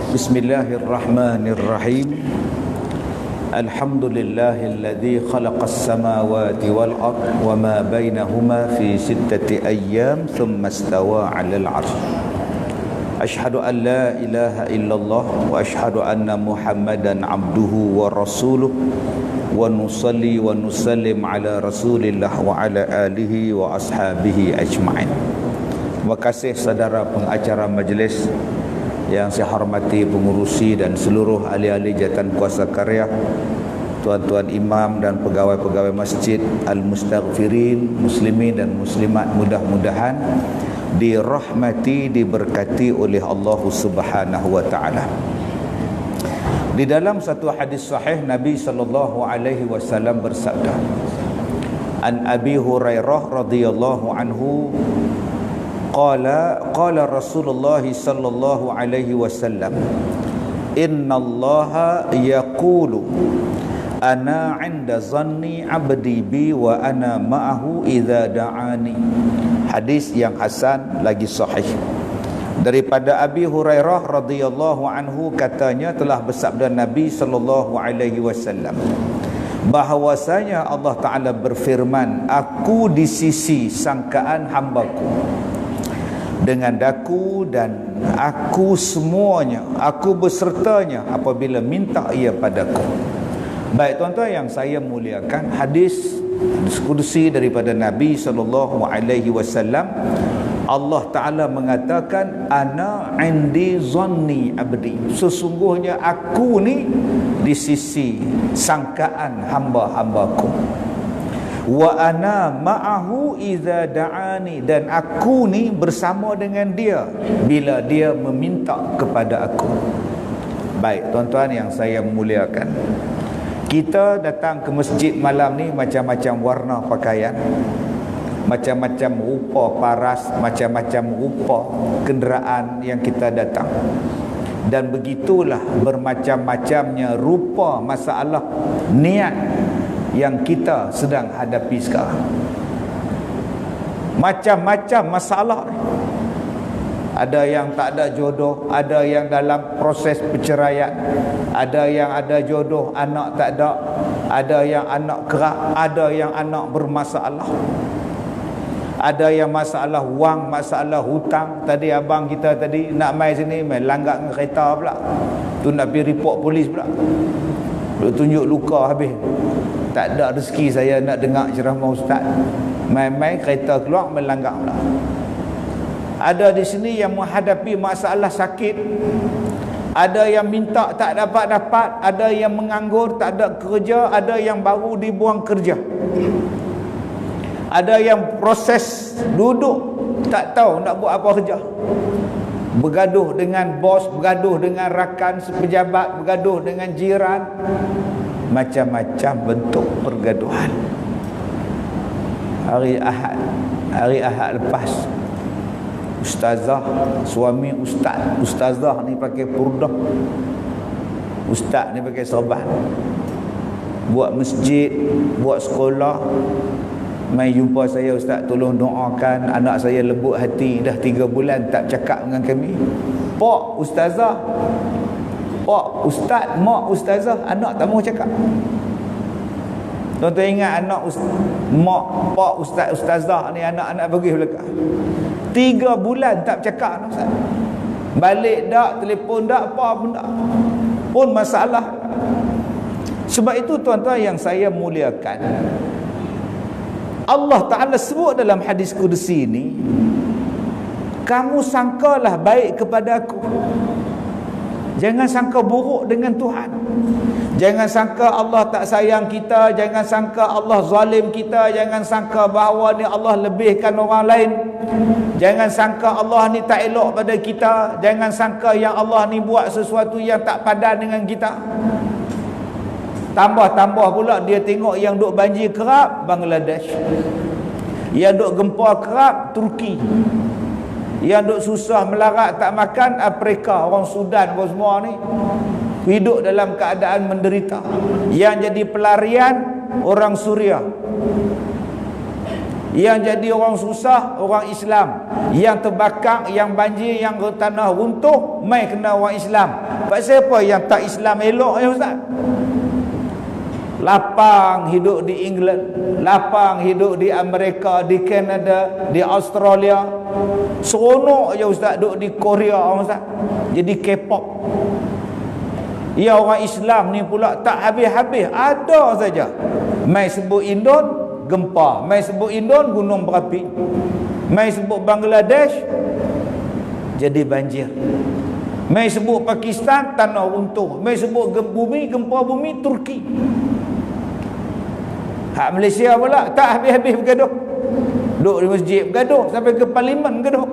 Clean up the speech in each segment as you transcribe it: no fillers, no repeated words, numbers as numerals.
Bismillahirrahmanirrahim. Alhamdulillahilladzi khalaqas samawati wal ardh wa ma bainahuma fi sittati ayyam thumma istawa 'alal 'arsy. Asyhadu an la ilaha illallah wa asyhadu anna Muhammadan 'abduhu wa rasuluh wa nusalli wa nusallim ala Rasulillah wa ala alihi wa ashabihi ajma'in. Terima kasih saudara pengacara majlis yang saya hormati, pengurusi dan seluruh ahli-ahli jawatan kuasa karya, tuan-tuan imam dan pegawai-pegawai masjid, al-mustaghfirin, muslimin dan muslimat, mudah-mudahan dirahmati, diberkati oleh Allah Subhanahu wa taala. Di dalam satu hadis sahih Nabi sallallahu alaihi wasallam bersabda, An Abi Hurairah radhiyallahu anhu qala Rasulullah sallallahu alaihi wasallam, innallaha yaqulu ana 'inda zanni 'abdi bi wa ana ma'ahu idza da'ani. Hadis yang hasan lagi sahih. Daripada Abi Hurairah radhiyallahu anhu, katanya telah bersabda Nabi sallallahu alaihi wasallam, bahwasanya Allah Taala berfirman, aku di sisi sangkaan hambaku dengan daku dan aku semuanya, aku besertanya apabila minta ia padaku. Baik tuan-tuan yang saya muliakan, hadis qudsi daripada Nabi sallallahu alaihi wasallam, Allah Taala mengatakan, ana indi zanni abdi, sesungguhnya aku ni di sisi sangkaan hamba-hambaku. Wa ana ma'ahu idza da'ani, dan aku ni bersama dengan dia bila dia meminta kepada aku. Baik tuan-tuan yang saya muliakan, kita datang ke masjid malam ni macam-macam warna pakaian, macam-macam rupa paras, macam-macam rupa kenderaan yang kita datang. Dan begitulah bermacam-macamnya rupa masalah niat yang kita sedang hadapi sekarang. Macam-macam masalah. Ada yang tak ada jodoh, ada yang dalam proses perceraian, ada yang ada jodoh anak tak ada yang anak kerak, ada yang anak bermasalah, ada yang masalah wang, masalah hutang. Tadi abang kita tadi nak mai sini, mai langgar dengan kereta pula, tu nak pergi report polis pula, dia tunjuk luka habis. Tak ada rezeki saya nak dengar ceramah ustaz, mai-mai kereta keluar melanggar pula. Ada di sini yang menghadapi masalah sakit, ada yang minta tak dapat-dapat, ada yang menganggur tak ada kerja, ada yang baru dibuang kerja, ada yang proses duduk tak tahu nak buat apa kerja, bergaduh dengan bos, bergaduh dengan rakan sepejabat, bergaduh dengan jiran, macam-macam bentuk pergaduhan. Hari Ahad lepas, ustazah, suami ustazah ni pakai purdah, ustaz ni pakai serban, buat masjid, buat sekolah, mai jumpa saya, ustaz tolong doakan anak saya lembut hati, dah 3 bulan tak cakap dengan kami. Pak ustazah, pak ustaz, mak ustazah, anak tak mau cakap. Tuan-tuan ingat anak mak, pak ustaz, ustazah ni anak-anak pergi belakang 3 bulan tak cakap anak ustaz. Balik tak, telefon tak, apa pun tak, pun masalah. Sebab itu tuan-tuan yang saya muliakan, Allah Ta'ala sebut dalam hadis qudsi ini, kamu sangkalah baik kepada aku, jangan sangka buruk dengan Tuhan. Jangan sangka Allah tak sayang kita, jangan sangka Allah zalim kita, jangan sangka bahawa ni Allah lebihkan orang lain, jangan sangka Allah ni tak elok pada kita, jangan sangka yang Allah ni buat sesuatu yang tak padan dengan kita. Tambah-tambah pula dia tengok yang duk banjir kerap Bangladesh, yang duk gempa kerap Turki, yang duk susah melarat tak makan Afrika, orang Sudan, orang semua ni hidup dalam keadaan menderita. Yang jadi pelarian orang Suria, Yang jadi orang susah orang Islam, yang terbakar, yang banjir, yang tanah runtuh mai kena orang Islam. Pasal apa yang tak Islam elok ya ustaz? Lapang hidup di England, lapang hidup di Amerika, di Kanada, di Australia. Seronok je ustaz duduk di Korea ustaz. Jadi K-pop. Ya orang Islam ni pula tak habis-habis, ada saja. Mai sebut Indon gempa, mai sebut Indon gunung berapi, mai sebut Bangladesh jadi banjir, mai sebut Pakistan tanah runtuh, mai sebut gempa bumi Turki. Hak Malaysia pula tak habis-habis bergaduh. Duduk di masjid bergaduh, sampai ke parlimen bergaduh.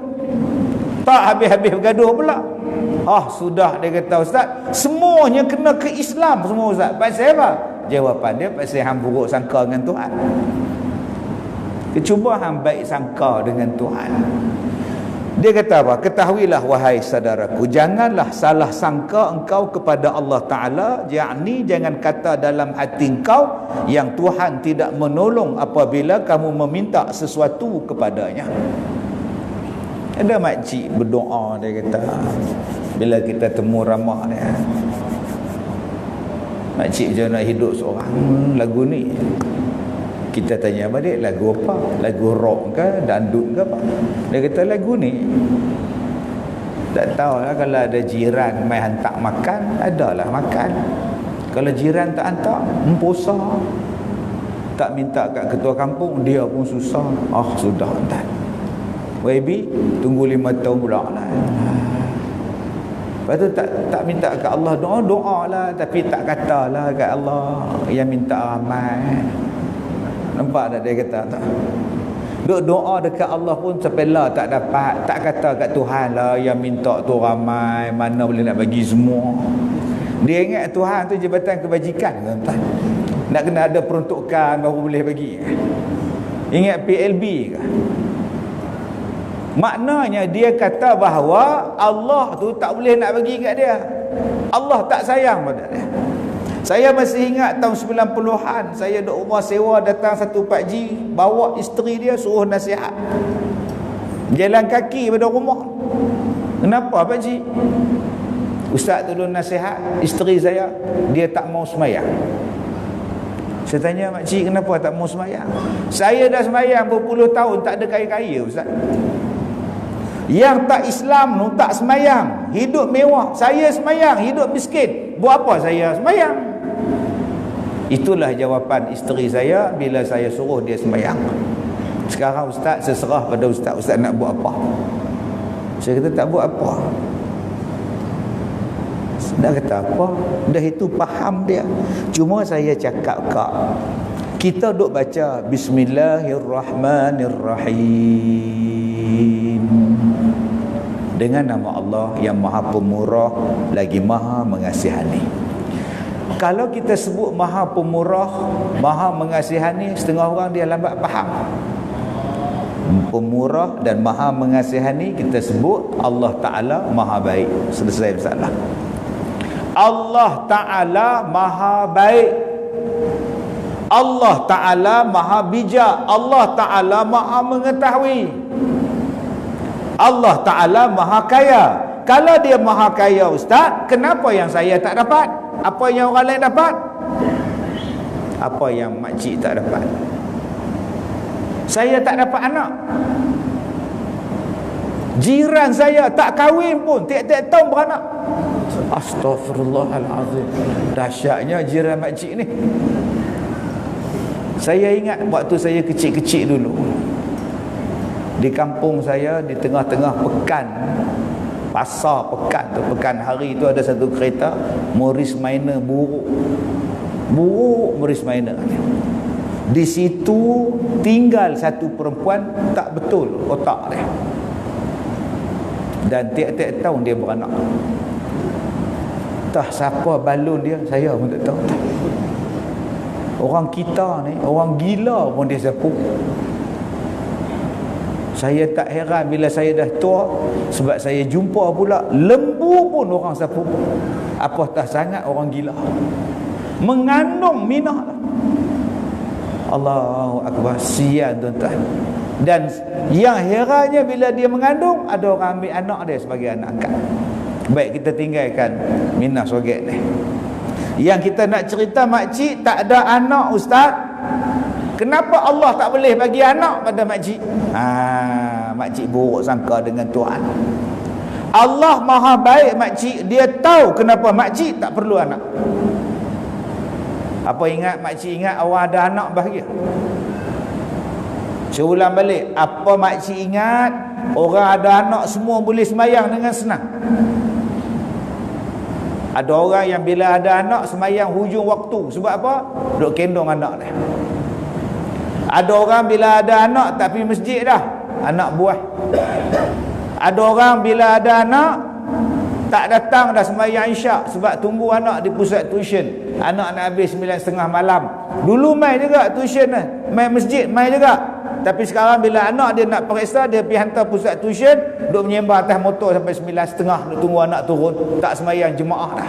Tak habis-habis bergaduh pula. Sudah dia kata ustaz, semuanya kena ke Islam semua ustaz. Pasal apa? Jawapan dia pasal hang buruk sangka dengan Tuhan. Cuba hang baik sangka dengan Tuhan. Dia kata apa? Ketahuilah wahai saudaraku, janganlah salah sangka engkau kepada Allah Ta'ala, yakni jangan kata dalam hati engkau yang Tuhan tidak menolong apabila kamu meminta sesuatu kepadanya. Ada makcik berdoa, dia kata bila kita temu ramah dia, makcik macam nak hidup seorang, lagu ni kita tanya balik, lagu apa? Lagu rock ke, dandut ke apa? Dia kata lagu ni tak tahulah. Kalau ada jiran mai hantar makan, adalah makan. Kalau jiran tak hantar, memposa. Tak minta kat ketua kampung, dia pun susah. Sudah tak. YB tunggu 5 tahun pula lah. Lepas tu tak minta kat Allah, doa lah, tapi tak katalah kat Allah yang minta ramai. Nampak tak dia kata tak? Duk doa dekat Allah pun sampai lah tak dapat. Tak kata kat Tuhan lah yang minta tu ramai, mana boleh nak bagi semua. Dia ingat Tuhan tu jabatan kebajikan, tuan-tuan. Nak kena ada peruntukan baru boleh bagi. Ingat PLB ke? Maknanya dia kata bahawa Allah tu tak boleh nak bagi kat dia. Allah tak sayang pada dia. Saya masih ingat tahun 90-an, saya duduk rumah sewa, datang satu pakcik bawa isteri dia suruh nasihat. Jalan kaki pada rumah. Kenapa pakcik? Ustaz tolong nasihat isteri saya, dia tak mau semayang. Saya tanya makcik, kenapa tak mau semayang? Saya dah semayang berpuluh tahun, tak ada kaya-kaya ustaz. Yang tak Islam tu tak semayang, hidup mewah. Saya semayang, hidup miskin. Buat apa saya semayang? Itulah jawapan isteri saya bila saya suruh dia semayang. Sekarang ustaz, saya serah pada ustaz. Ustaz nak buat apa? Saya kata tak buat apa. Dah kata apa? Dah itu faham dia. Cuma saya cakap kak, kita duk baca Bismillahirrahmanirrahim dengan nama Allah yang Maha Pemurah lagi Maha Mengasihani. Kalau kita sebut Maha Pemurah, Maha Mengasihani, setengah orang dia lambat faham. Pemurah dan Maha Mengasihani, kita sebut Allah Ta'ala Maha Baik. Selesai masalah. Allah Ta'ala Maha Baik, Allah Ta'ala Maha Bijak, Allah Ta'ala Maha Mengetahui, Allah Ta'ala Maha Kaya. Kalau dia Maha Kaya ustaz, kenapa yang saya tak dapat? Apa yang orang lain dapat? Apa yang makcik tak dapat? Saya tak dapat anak. Jiran saya tak kahwin pun, tiap-tiap tahun beranak. Astaghfirullahalazim. Dahsyatnya jiran makcik ni. Saya ingat waktu saya kecil-kecil dulu, di kampung saya, di tengah-tengah pekan, pasar pekan tu, pekan hari tu ada satu kereta Morris Minor buruk Morris Minor. Di situ tinggal satu perempuan tak betul otak dia, dan tiap-tiap tahun dia beranak. Tak siapa balun dia, saya pun tak tahu. Orang kita ni, orang gila pun dia sapu. Saya tak heran bila saya dah tua, sebab saya jumpa pula lembu pun orang sapu. Apatah sangat orang gila. Mengandung minah. Allahu Akbar. Sian tuan-tuan. Dan yang herannya bila dia mengandung, ada orang ambil anak dia sebagai anak angkat. Baik, kita tinggalkan Minah Soget ni. Yang kita nak cerita makcik tak ada anak, ustaz. Kenapa Allah tak boleh bagi anak pada makcik? Makcik buruk sangka dengan Tuhan. Allah maha baik makcik, dia tahu kenapa makcik tak perlu anak. Apa ingat makcik ingat awak ada anak bahagia? Saya ulang balik, apa makcik ingat orang ada anak semua boleh sembahyang dengan senang? Ada orang yang bila ada anak sembahyang hujung waktu. Sebab apa? Duk kendong anak dia. Ada orang bila ada anak tak pergi masjid dah, anak buah. Ada orang bila ada anak tak datang dah sembahyang isyak sebab tunggu anak di pusat tuition. Anak nak habis 9.30 malam. Dulu mai juga tuition ni, mai masjid mai juga. Tapi sekarang bila anak dia nak periksa, dia pergi hantar pusat tuition, duk menyembah atas motor sampai 9.30, duk tunggu anak turun, tak sembahyang jemaah dah.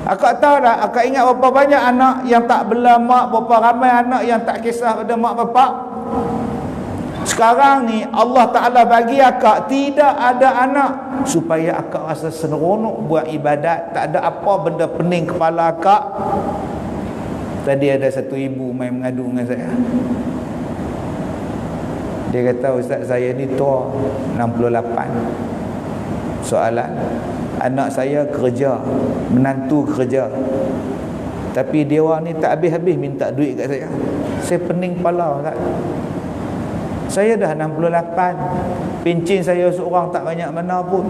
Akak tahu tak, akak ingat berapa banyak anak yang tak bela mak, berapa ramai anak yang tak kisah pada mak bapak. Sekarang ni Allah Ta'ala bagi akak tidak ada anak supaya akak rasa seronok buat ibadat. Tak ada apa benda pening kepala akak. Tadi ada satu ibu main mengadu dengan saya. Dia kata, ustaz saya ni tua 68. Soalan, anak saya kerja, menantu kerja, tapi dia orang ni tak habis-habis minta duit kat saya. Saya pening kepala, ustaz. Saya dah 68, pencen saya seorang tak banyak mana pun.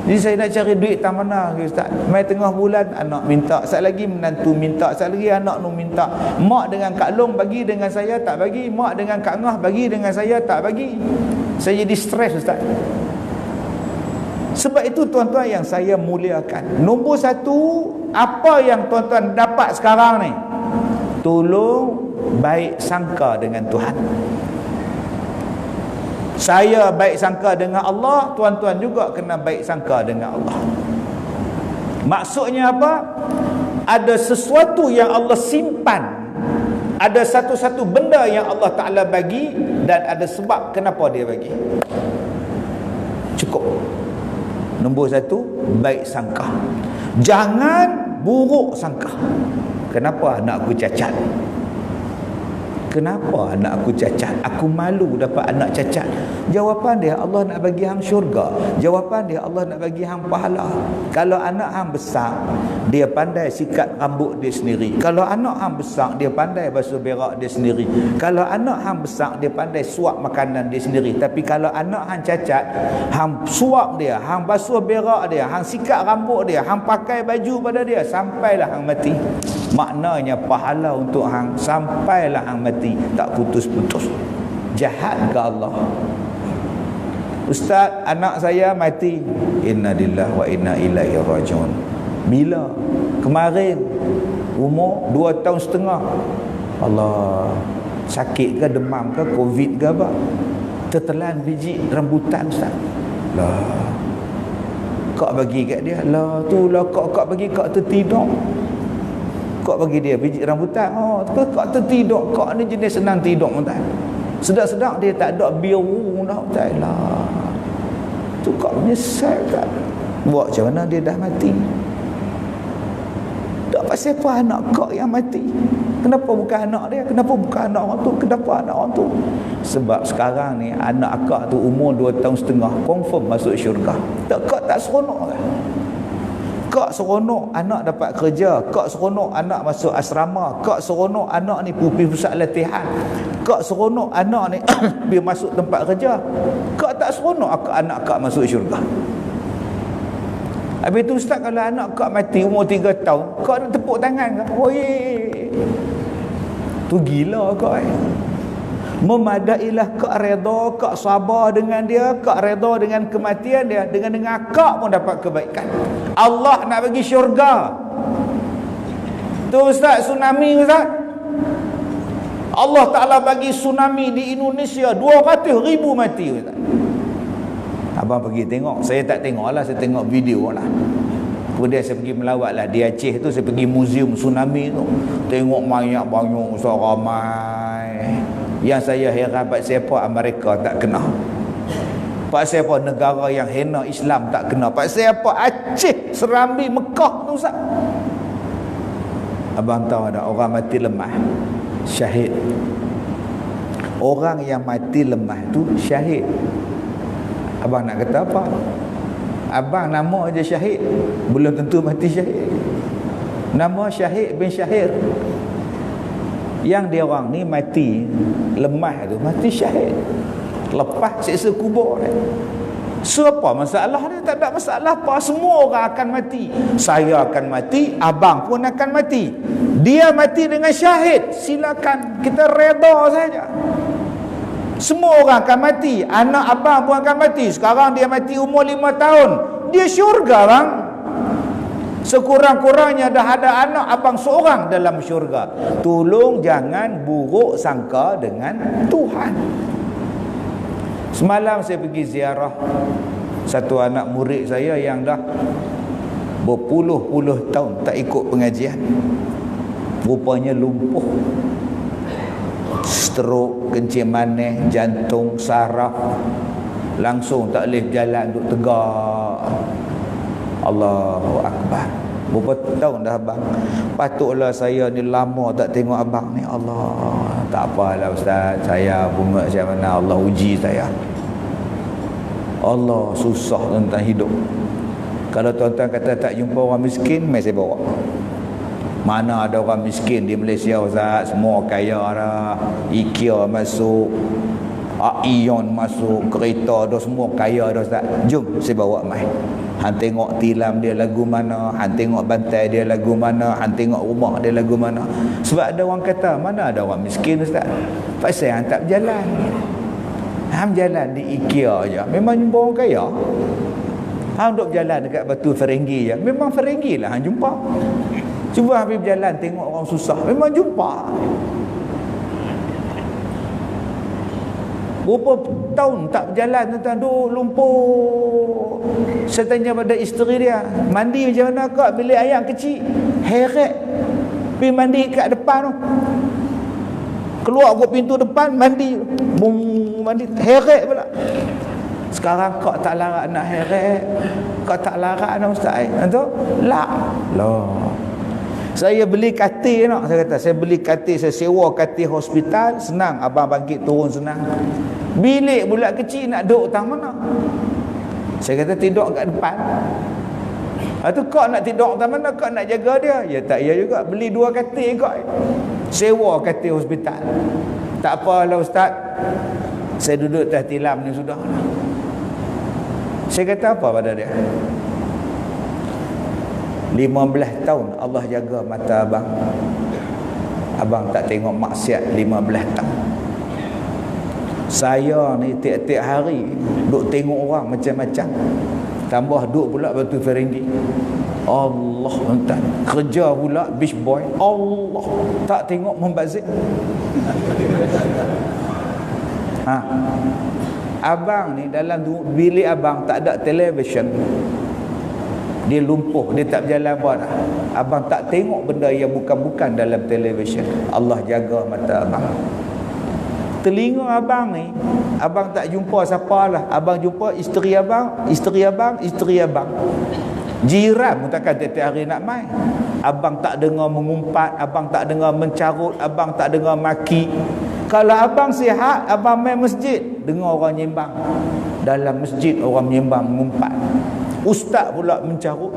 Jadi saya nak cari duit tak mana, ustaz. Mai tengah bulan anak minta, sat lagi menantu minta, sat lagi anak nu minta. Mak dengan Kak Long bagi, dengan saya tak bagi. Mak dengan Kak Ngah bagi, dengan saya tak bagi. Saya jadi stres, ustaz. Sebab itu tuan-tuan yang saya muliakan, nombor satu, apa yang tuan-tuan dapat sekarang ni, tolong baik sangka dengan Tuhan. Saya baik sangka dengan Allah, tuan-tuan juga kena baik sangka dengan Allah. Maksudnya apa? Ada sesuatu yang Allah simpan, ada satu-satu benda yang Allah Ta'ala bagi, dan ada sebab kenapa dia bagi. Cukup. Nombor satu, baik sangka. Jangan buruk sangka. Kenapa anak aku cacat? Kenapa anak aku cacat? Aku malu dapat anak cacat. Jawapan dia, Allah nak bagi hang syurga. Jawapan dia, Allah nak bagi hang pahala. Kalau anak hang besar, dia pandai sikat rambut dia sendiri. Kalau anak hang besar, dia pandai basuh berak dia sendiri. Kalau anak hang besar, dia pandai suap makanan dia sendiri. Tapi kalau anak hang cacat, hang suap dia, hang basuh berak dia, hang sikat rambut dia, hang pakai baju pada dia, sampailah hang mati. Maknanya pahala untuk hang sampailah hang mati, tak putus-putus. Jahat ke Allah? Ustaz, anak saya mati. Inna lillahi wa inna ilaihi rajiun. Bila? Kemarin. Umur 2 tahun setengah. Allah. Sakit ke, demam ke, covid ke apa? Tertelan biji rambutan, ustaz. Lah. Kak bagi kat dia. Lah tu lah kak bagi kat tertidur. Kak bagi dia biji rambutan. Oh, kak tertidur. Kak ni jenis senang tidur, tuan. Sedang-sedang dia tak ada biru dah, tuan lah. Tu kak menyesal kan. Buat macam mana dia dah mati? Tak pasal apa anak kak yang mati? Kenapa bukan anak dia? Kenapa bukan anak orang tu? Kenapa anak orang tu? Sebab sekarang ni anak akak tu umur 2 tahun setengah, confirm masuk syurga. Kak tak seronok kan? Kak seronok anak dapat kerja, kak seronok anak masuk asrama, kak seronok anak ni pergi pusat latihan, kak seronok anak ni dia masuk tempat kerja. Kak tak seronok anak kak masuk syurga. Habis tu ustaz, kalau anak kak mati umur 3 tahun, kak nak tepuk tangan kak? Oi, tu gila kak. Memadailah kak redha, kak sabar dengan dia, kak redha dengan kematian dia, dengan kak pun dapat kebaikan. Allah nak bagi syurga. Tu ustaz, tsunami ustaz. Allah Ta'ala bagi tsunami di Indonesia 200,000 mati ustaz. Abang pergi tengok. Saya tak tengok lah, saya tengok video lah. Kemudian saya pergi melawat lah di Aceh tu, saya pergi muzium tsunami tu, tengok banyak ramai. Yang saya heran pak siapa Amerika tak kena, pak siapa negara yang hina Islam tak kena, pak siapa Aceh, Serambi, Mekah tu Ustaz. Abang tahu ada orang mati lemah syahid. Orang yang mati lemah tu syahid. Abang nak kata apa? Abang nama aja syahid, belum tentu mati syahid. Nama Syahid bin Syahir. Yang dia orang ni mati lemah tu mati syahid, lepas siksa kubur dia. Siapa masalah dia? Tak ada masalah apa. Semua orang akan mati. Saya akan mati, abang pun akan mati. Dia mati dengan syahid, silakan, kita reda saja. Semua orang akan mati. Anak abang pun akan mati. Sekarang dia mati umur 5 tahun, dia syurga bang. Sekurang-kurangnya dah ada anak abang seorang dalam syurga. Tolong jangan buruk sangka dengan Tuhan. Semalam saya pergi ziarah satu anak murid saya yang dah berpuluh-puluh tahun tak ikut pengajian. Rupanya lumpuh, stroke, kencing manis, jantung, saraf, langsung tak boleh berjalan, duduk tegak. Allahu Akbar. Berapa tahun dah abang? Patutlah saya ni lama tak tengok abang ni. Allah, tak apalah Ustaz, saya pun macam mana Allah uji saya. Allah susah tentang hidup. Kalau tuan-tuan kata tak jumpa orang miskin, mai saya bawa. Mana ada orang miskin di Malaysia Ustaz? Semua kaya dah. IKEA masuk, Ion masuk, kereta dah, semua kaya dah Ustaz. Jom saya bawa mai. Han tengok tilam dia lagu mana, han tengok bantai dia lagu mana, han tengok rumah dia lagu mana. Sebab ada orang kata, mana ada orang miskin Ustaz? Pasal han tak berjalan. Han jalan di IKEA aja, memang jumpa orang kaya. Han duduk berjalan dekat Batu Ferenggi je, memang Ferenggi lah han jumpa. Cuba habis berjalan tengok orang susah, memang jumpa. Berapa tahun tak berjalan, tuan-tuan, duduk lumpuh. Saya tanya pada isteri dia, mandi macam mana kak? Bilik ayam kecil, heret. Pergi mandi kat depan tu, keluar ke pintu depan, mandi, mandi, heret pula. Sekarang kak tak larat nak heret, kak tak larat nak Ustaz. Itu lah. Saya beli katil nak, saya kata saya beli katil, saya sewa katil hospital, senang, abang bangkit turun senang. Bilik pula kecil, nak duduk tang mana? Saya kata tidur kat depan. Itu kau nak tidur tang mana? Kau nak jaga dia? Ya tak, ya juga, beli 2 katil kau, sewa katil hospital. Tak apalah Ustaz, saya duduk atas tilam ni sudah. Saya kata apa pada dia? 15 tahun Allah jaga mata abang. Abang tak tengok maksiat 15 tahun. Saya ni tiap-tiap hari duk tengok orang macam-macam. Tambah duk pula Batu Ferenggi. Allah entah. Kerja pula beach boy. Allah, tak tengok membazir. Abang ni dalam bilik abang tak ada televisyen. Dia lumpuh, dia tak berjalan buat dah. Abang tak tengok benda yang bukan-bukan dalam televisyen. Allah jaga mata abang. Telinga abang ni, abang tak jumpa siapa lah. Abang jumpa isteri abang, isteri abang, isteri abang. Jiran pun takkan tiap-tiap hari nak main. Abang tak dengar mengumpat, abang tak dengar mencarut, abang tak dengar maki. Kalau abang sihat, abang main masjid, dengar orang nyembang. Dalam masjid orang menyembang, mengumpat. Ustaz pula mencarut,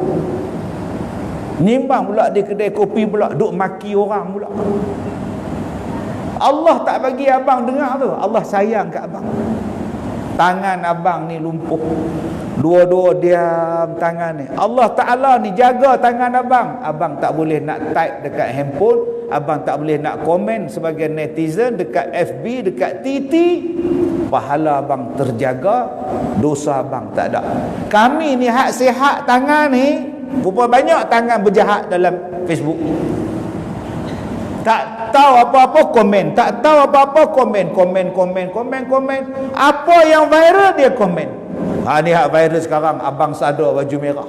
nyembang pula di kedai kopi pula, duk maki orang pula. Allah tak bagi abang dengar tu. Allah sayang kat abang. Tangan abang ni lumpuh, dua-dua diam tangan ni. Allah Ta'ala ni jaga tangan abang. Abang tak boleh nak type dekat handphone, abang tak boleh nak komen sebagai netizen dekat FB, dekat TT. Pahala abang terjaga, dosa abang tak ada. Kami ni hak sihat tangan ni, berapa banyak tangan berjahat dalam Facebook. Tak tahu apa-apa komen, tak tahu apa-apa komen. Apa yang viral dia komen. Ni hak viral sekarang, abang sadar baju merah.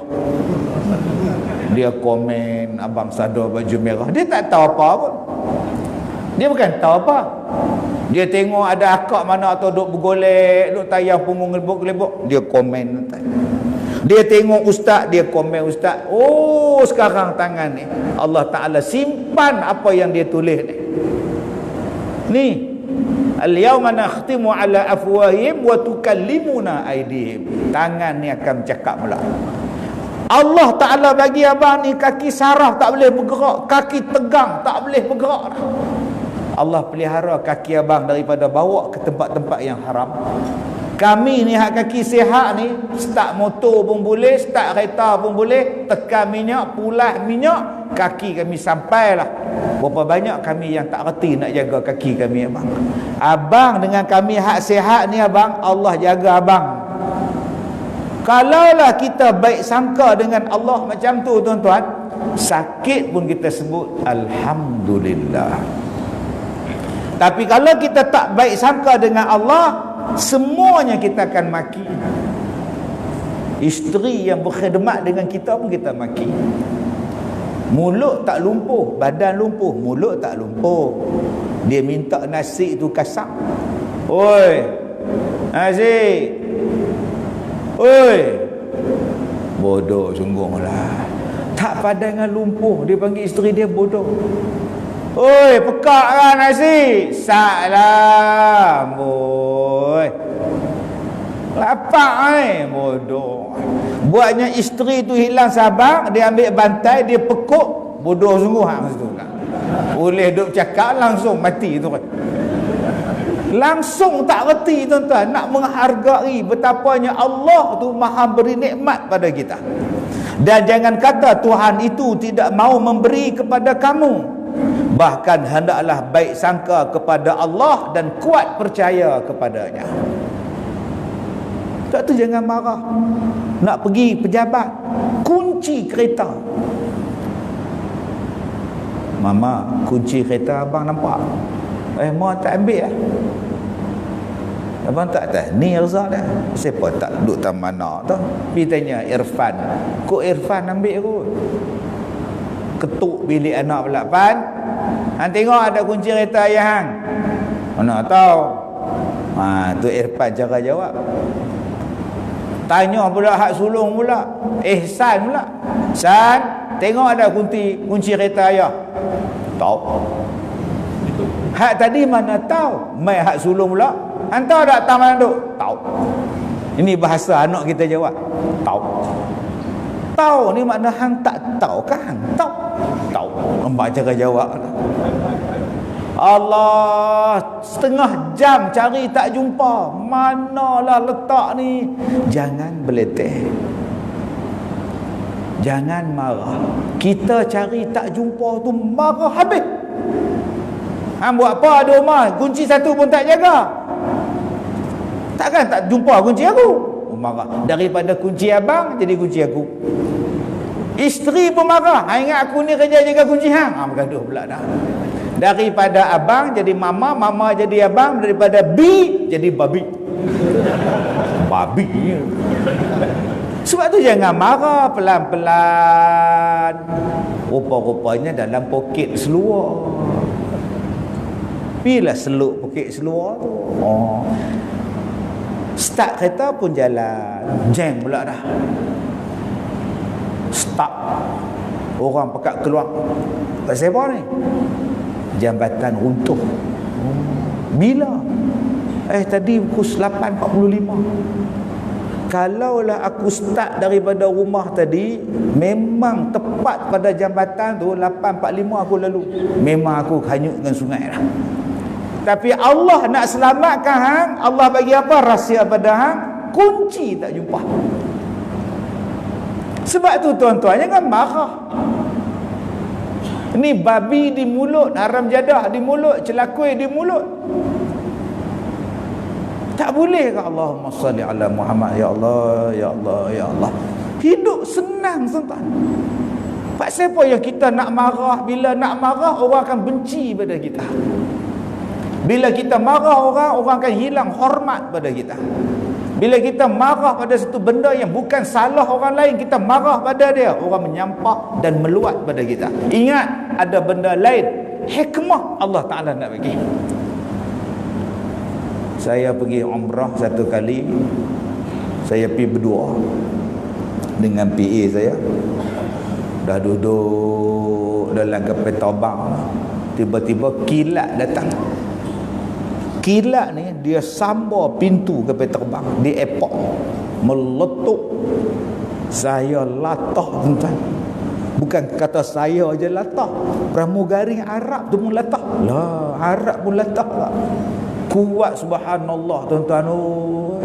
Dia komen abang Sadar baju merah. Dia tak tahu apa pun. Dia bukan tahu apa. Dia tengok ada akak mana atau duk bergolek, duk tayang punggung gelebok-gelebok, dia komen. Dia tengok ustaz, dia komen ustaz. Oh, sekarang tangan ni Allah Ta'ala simpan apa yang dia tulis ni. Ni, al-yawma nakhtimu ala afwahihim wa tukallimuna aydihim. Tangan ni akan bercakap pula. Allah Ta'ala bagi abang ni kaki saraf tak boleh bergerak, kaki tegang tak boleh bergerak. Allah pelihara kaki abang daripada bawa ke tempat-tempat yang haram. Kami ni hak kaki sihat ni, start motor pun boleh, start kereta pun boleh, tekan minyak, pulas minyak, kaki kami sampailah. Berapa banyak kami yang tak reti nak jaga kaki kami abang. Abang dengan kami hak sihat ni abang, Allah jaga abang. Kalaulah kita baik sangka dengan Allah macam tu tuan-tuan, sakit pun kita sebut Alhamdulillah. Tapi kalau kita tak baik sangka dengan Allah, semuanya kita akan maki. Isteri yang berkhidmat dengan kita pun kita maki. Mulut tak lumpuh, badan lumpuh, mulut tak lumpuh. Dia minta nasi tu kasar. Oi, nasi. Oi, bodoh sungguhlah. Tak padan dengan lumpuh, dia panggil isteri dia bodoh. Oi, pekak kan nasi? Salam, boy. Lapar bodoh. Buatnya isteri tu hilang sabar, dia ambil bantai, dia pekuk, bodoh sungguh hang situ kan. Boleh duk cakap langsung mati tu kan. Langsung tak reti tuan-tuan, nak menghargai betapanya Allah tu Maha beri nikmat pada kita. Dan jangan kata Tuhan itu tidak mau memberi kepada kamu. Bahkan hendaklah baik sangka kepada Allah dan kuat percaya kepadanya. Tak tu jangan marah. Nak pergi pejabat, kunci kereta. Mama, kunci kereta abang nampak? Mau tak ambil lah. Abang tak tahu. Ni Razak dah. Siapa tak duduk tak mana tu? Pergi tanya Irfan. Kok Irfan ambil kot? Ketuk bilik anak pula. Pan, hang tengok ada kunci kereta ayah hang? Mana tahu. Tu Irfan cara jawab. Tanya pula hak sulung pula. Ihsan pula. San, tengok ada kunci kereta ayah? Tahu. Hak tadi mana tahu? Mai hak sulung pula. Hang tahu tak tahu mana duk? Tahu. Ini bahasa anak kita jawab. Tahu. Tahu ni makna hang tak tahu kan? Tahu. Tahu. Nampak cara jawab. Allah, setengah jam cari tak jumpa. Manalah letak ni? Jangan beleteh. Jangan marah. Kita cari tak jumpa tu marah habis. Hang buat apa ada rumah? Kunci satu pun tak jaga. Takkan tak jumpa kunci aku? Marah. Daripada kunci abang jadi kunci aku. Isteri pun marah. Ingat aku ni kerja jaga kunci hang. Bergaduh pula dah. Daripada abang jadi mama, mama jadi abang, daripada bi jadi babi. Babi. Sebab tu jangan marah, pelan-pelan. Rupa-rupanya dalam poket seluar. Bila seluk poket seluar tu. Start kereta pun jalan, jam pula dah. Stop. Orang pekat keluar. Pasal apa ni? Jambatan runtuh. Bila? Tadi pukul 8.45. Kalaulah aku start daripada rumah tadi, memang tepat pada jambatan tu 8.45 aku lalu. Memang aku hanyutkan sungai lah. Tapi Allah nak selamatkan hang, Allah bagi apa? Rahsia pada hang, kunci tak jumpa. Sebab tu tuan-tuan jangan marah. Ni babi di mulut, haram jadah di mulut, celakui di mulut. Tak boleh ke? Allahumma salli ala Muhammad. Ya Allah, ya Allah, ya Allah. Hidup senang tuan-tuan. Pasal apa yang kita nak marah? Bila nak marah, orang akan benci pada kita. Bila kita marah orang, orang akan hilang hormat pada kita. Bila kita marah pada satu benda yang bukan salah orang lain, kita marah pada dia, orang menyampah dan meluat pada kita. Ingat, ada benda lain, hikmah Allah Ta'ala nak bagi. Saya pergi umrah satu kali, saya pergi berdua dengan PA saya. Dah duduk dalam kapal terbang, tiba-tiba kilat datang. Kilat ni dia sambar pintu kapal terbang di airport, meletup. Saya latah, tuan-tuan. Bukan kata saya aja latah, pramugari Arab tu pun latah. Lah, Arab pun latah lah. Kuat, subhanallah, tuan-tuan. Oh,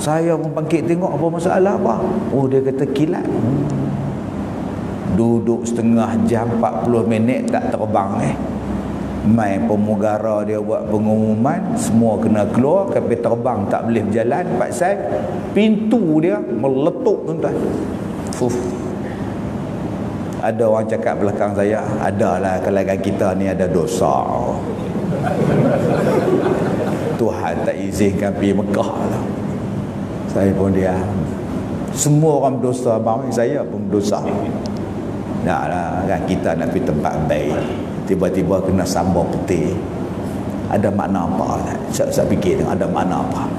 saya pun bangkit tengok apa masalah apa. Oh, dia kata kilat. Duduk setengah jam, 40 minit tak terbang ni. Mai pemugara dia buat pengumuman, semua kena keluar, kapal terbang tak boleh berjalan pasal pintu dia meletup, tuan-tuan. Ada orang cakap belakang saya, adalah kalangan kita ni ada dosa. Tuhan tak izinkan pergi Mekah lah. Saya pun dia, semua orang berdosa, bang, saya pun berdosa. Nak lah kan, kita nak pergi tempat baik, tiba-tiba kena sambal putih. Ada makna apa? Saya fikir tengok ada makna apa.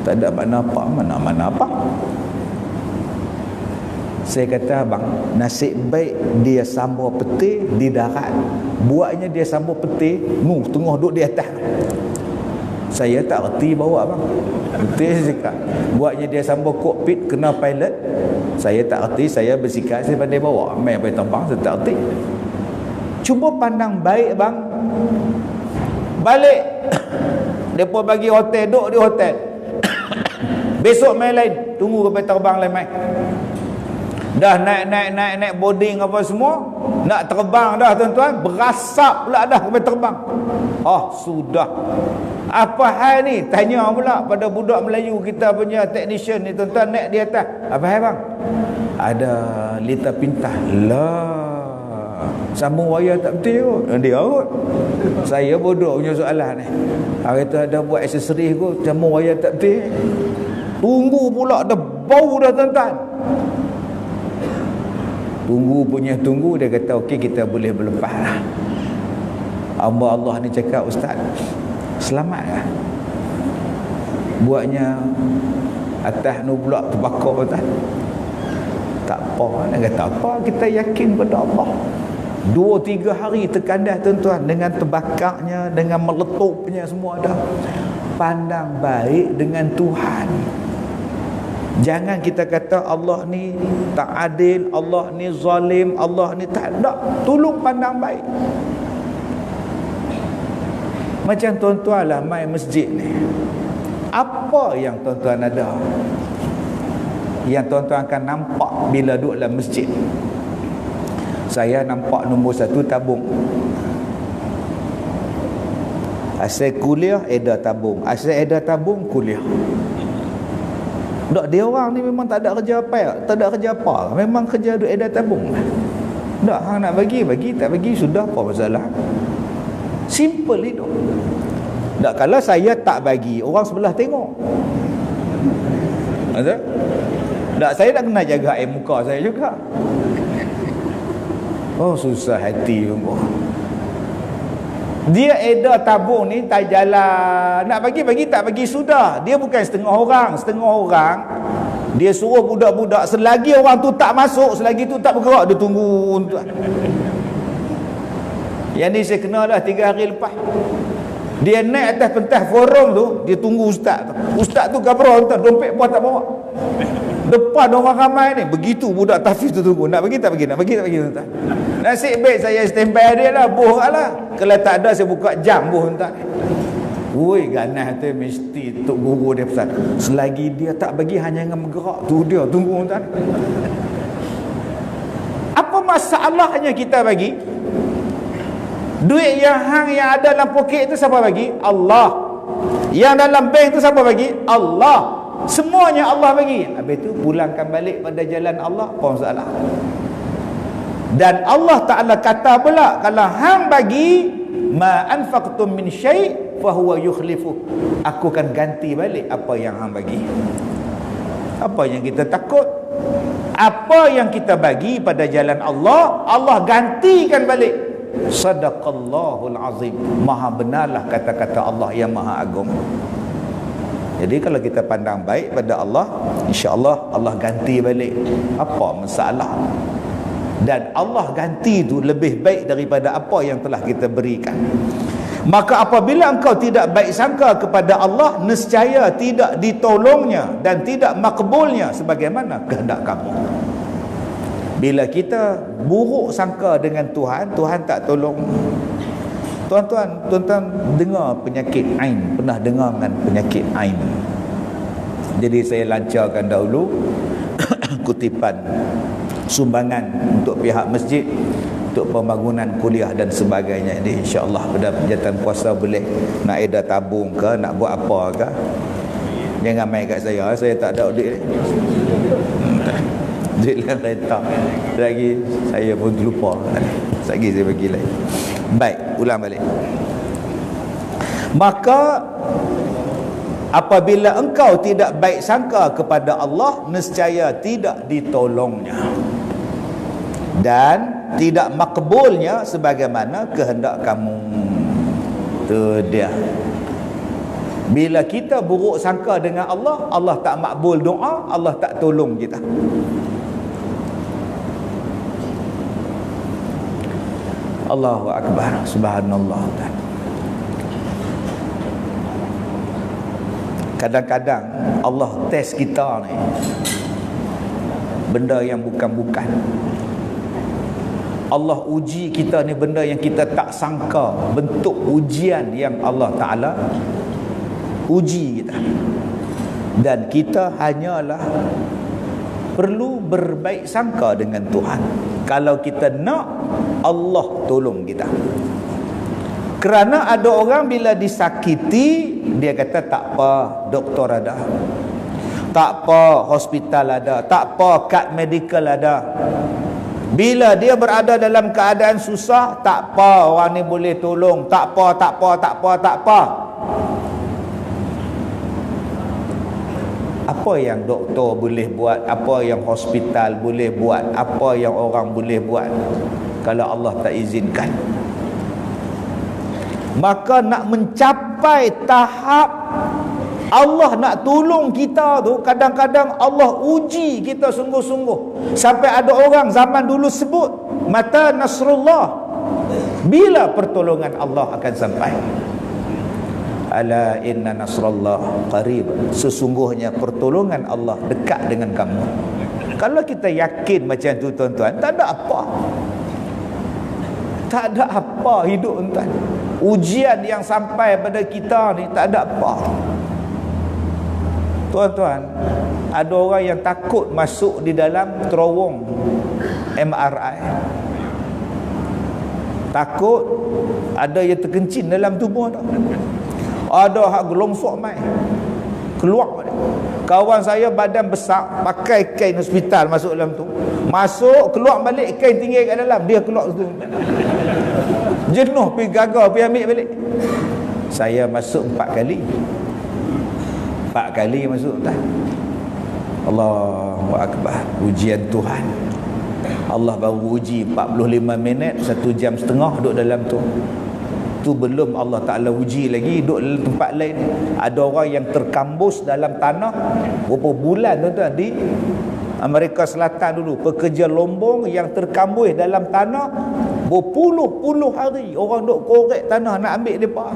Tak ada makna apa. Mana apa. Saya kata, abang, nasib baik dia sambal peti di darat. Buatnya dia sambal peti tengah duduk di atas. Saya tak erti bawa, abang. Betul saya cakap. Buatnya dia sambal kokpit kena pilot. Saya tak erti, saya bersikap saya pandai bawa. Main pergi terbang, saya tak erti. Cuba pandang baik, bang. Balik. Mereka bagi hotel, duduk di hotel. Besok main lain, tunggu sampai terbang lain main. Dah naik boarding apa semua, nak terbang dah, tuan-tuan, berasap pula dah sampai terbang. Oh, sudah. Apa hal ni? Tanya pula pada budak Melayu kita punya technician ni, tuan-tuan, naik di atas. Apa hal, bang? Ada lita pintah. Lah, sambung wayar tak betul kot. Dia kot. Saya bodoh punya soalan ni. Hari tu ada buat aksesori kot, sambung wayar tak betul. Tunggu pula, dah bau dah, tuan-tuan. Tunggu, dia kata okey, kita boleh berlepas lah. Hamba Allah ni cakap, ustaz, selamat lah. Buatnya atas ni pula terbakar, ustaz. Tak apa, dia kata apa, kita yakin pada Allah. 2-3 hari terkandas, tuan-tuan, dengan terbakarnya, dengan meletupnya semua dah. Pandang baik dengan Tuhan. Jangan kita kata Allah ni tak adil, Allah ni zalim, Allah ni tak ada. Tolong pandang baik. Macam tuan-tuan lah main masjid ni. Apa yang tuan-tuan ada, yang tuan-tuan akan nampak bila duduk dalam masjid? Saya nampak nombor 1 tabung. Asal kuliah, edar tabung. Asal edar tabung, kuliah. Tak, dia orang ni memang tak ada kerja apa ya? Tak ada kerja apa. Memang kerja duk edar tabung. Tak, hang nak bagi, tak bagi, sudah, apa masalah. Simple hidup. Tak, kalau saya tak bagi, orang sebelah tengok. Betul? Tak, saya nak kena jaga air muka saya juga. Oh, susah hati. Dia edar tabung ni tak jalan. Nak bagi tak bagi, sudah. Dia bukan setengah orang. Dia suruh budak-budak, selagi orang tu tak masuk, selagi tu tak bergerak, dia tunggu. Yang ni saya kenal dah 3 hari lepas. Dia naik atas pentas forum tu, dia tunggu ustaz tu. Ustaz tu kabarah, dompet buat tak bawa. Depan orang ramai ni, begitu budak tahfiz tu tunggu. Nak bagi tak bagi, tuan-tuan. Nasib baik saya standby dia lah, boh lah. Kalau tak ada, saya buka jam boh, tuan. Ui, ganas tu mesti tok guru dia pesan. Selagi dia tak bagi, hanya dengan bergerak tu dia tunggu, tuan. Apa masalahnya kita bagi? Duit yang ada dalam poket tu siapa bagi? Allah. Yang dalam bank tu siapa bagi? Allah. Semuanya Allah bagi. Habis tu pulangkan balik pada jalan Allah, apa masalah? Dan Allah Ta'ala kata pula, kalau hang bagi ma anfaqtum min syai' fahuwa yukhlifu. Aku akan ganti balik apa yang hang bagi. Apa yang kita takut? Apa yang kita bagi pada jalan Allah, Allah gantikan balik. Sadaqallahul azim. Maha benarlah kata-kata Allah yang maha agung. Jadi kalau kita pandang baik pada Allah, insya-Allah Allah ganti balik. Apa masalah? Dan Allah ganti itu lebih baik daripada apa yang telah kita berikan. Maka apabila engkau tidak baik sangka kepada Allah, nescaya tidak ditolongnya dan tidak makbulnya sebagaimana kehendak kamu. Bila kita buruk sangka dengan Tuhan, Tuhan tak tolong. Tuan-tuan dengar penyakit ain, pernah dengar kan penyakit ain? Jadi saya lancarkan dahulu kutipan sumbangan untuk pihak masjid untuk pembangunan kuliah dan sebagainya. Jadi insya-Allah pada penjatan puasa boleh nak eda tabung ke, nak buat apa ke, jangan main kat saya tak ada duit. Duit dalam kereta lagi saya pun lupa. Lagi saya bagi lagi. Baik, ulang balik. Maka apabila engkau tidak baik sangka kepada Allah, nescaya tidak ditolongnya dan tidak makbulnya sebagaimana kehendak kamu. Itu dia. Bila kita buruk sangka dengan Allah, Allah tak makbul doa, Allah tak tolong kita. Allahu Akbar. Subhanallah. Kadang-kadang Allah test kita ni benda yang bukan-bukan. Allah uji kita ni benda yang kita tak sangka, bentuk ujian yang Allah Ta'ala uji kita. Dan kita hanyalah perlu berbaik sangka dengan Tuhan. Kalau kita nak, Allah tolong kita. Kerana ada orang bila disakiti, dia kata tak apa, doktor ada, tak apa, hospital ada, tak apa, kad medical ada. Bila dia berada dalam keadaan susah, tak apa, orang ni boleh tolong, tak apa, tak apa, tak apa, tak apa. Apa yang doktor boleh buat, apa yang hospital boleh buat, apa yang orang boleh buat kalau Allah tak izinkan? Maka nak mencapai tahap Allah nak tolong kita tu, kadang-kadang Allah uji kita sungguh-sungguh. Sampai ada orang zaman dulu sebut, mata nasrullah, bila pertolongan Allah akan sampai? Ala inna nasrullah qarib. Sesungguhnya pertolongan Allah dekat dengan kamu. Kalau kita yakin macam tu tuan-tuan, tak ada apa. Tak ada apa hidup tuan. Ujian yang sampai pada kita ni tak ada apa. Tuan-tuan, ada orang yang takut masuk di dalam terowong MRI. Takut ada yang terkencing dalam tubuh tu. Ada hak gelongsok mai. Keluar balik. Kawan saya badan besar, pakai kain hospital masuk dalam tu. Masuk, keluar balik, kain tinggal kat dalam, dia keluar situ. Jenuh pergi gagal, pergi ambil balik. Saya masuk 4 kali. 4 kali masuk tak. Allahu Akbar. Ujian Tuhan. Allah baru uji 45 minit, 1 jam setengah duduk dalam tu. Tu belum Allah Ta'ala uji lagi, duduk dalam tempat lain. Ada orang yang terkambus dalam tanah berapa bulan tuan-tuan di Amerika Selatan dulu, pekerja lombong yang terkambus dalam tanah berpuluh-puluh hari. Orang duk korek tanah nak ambil mereka.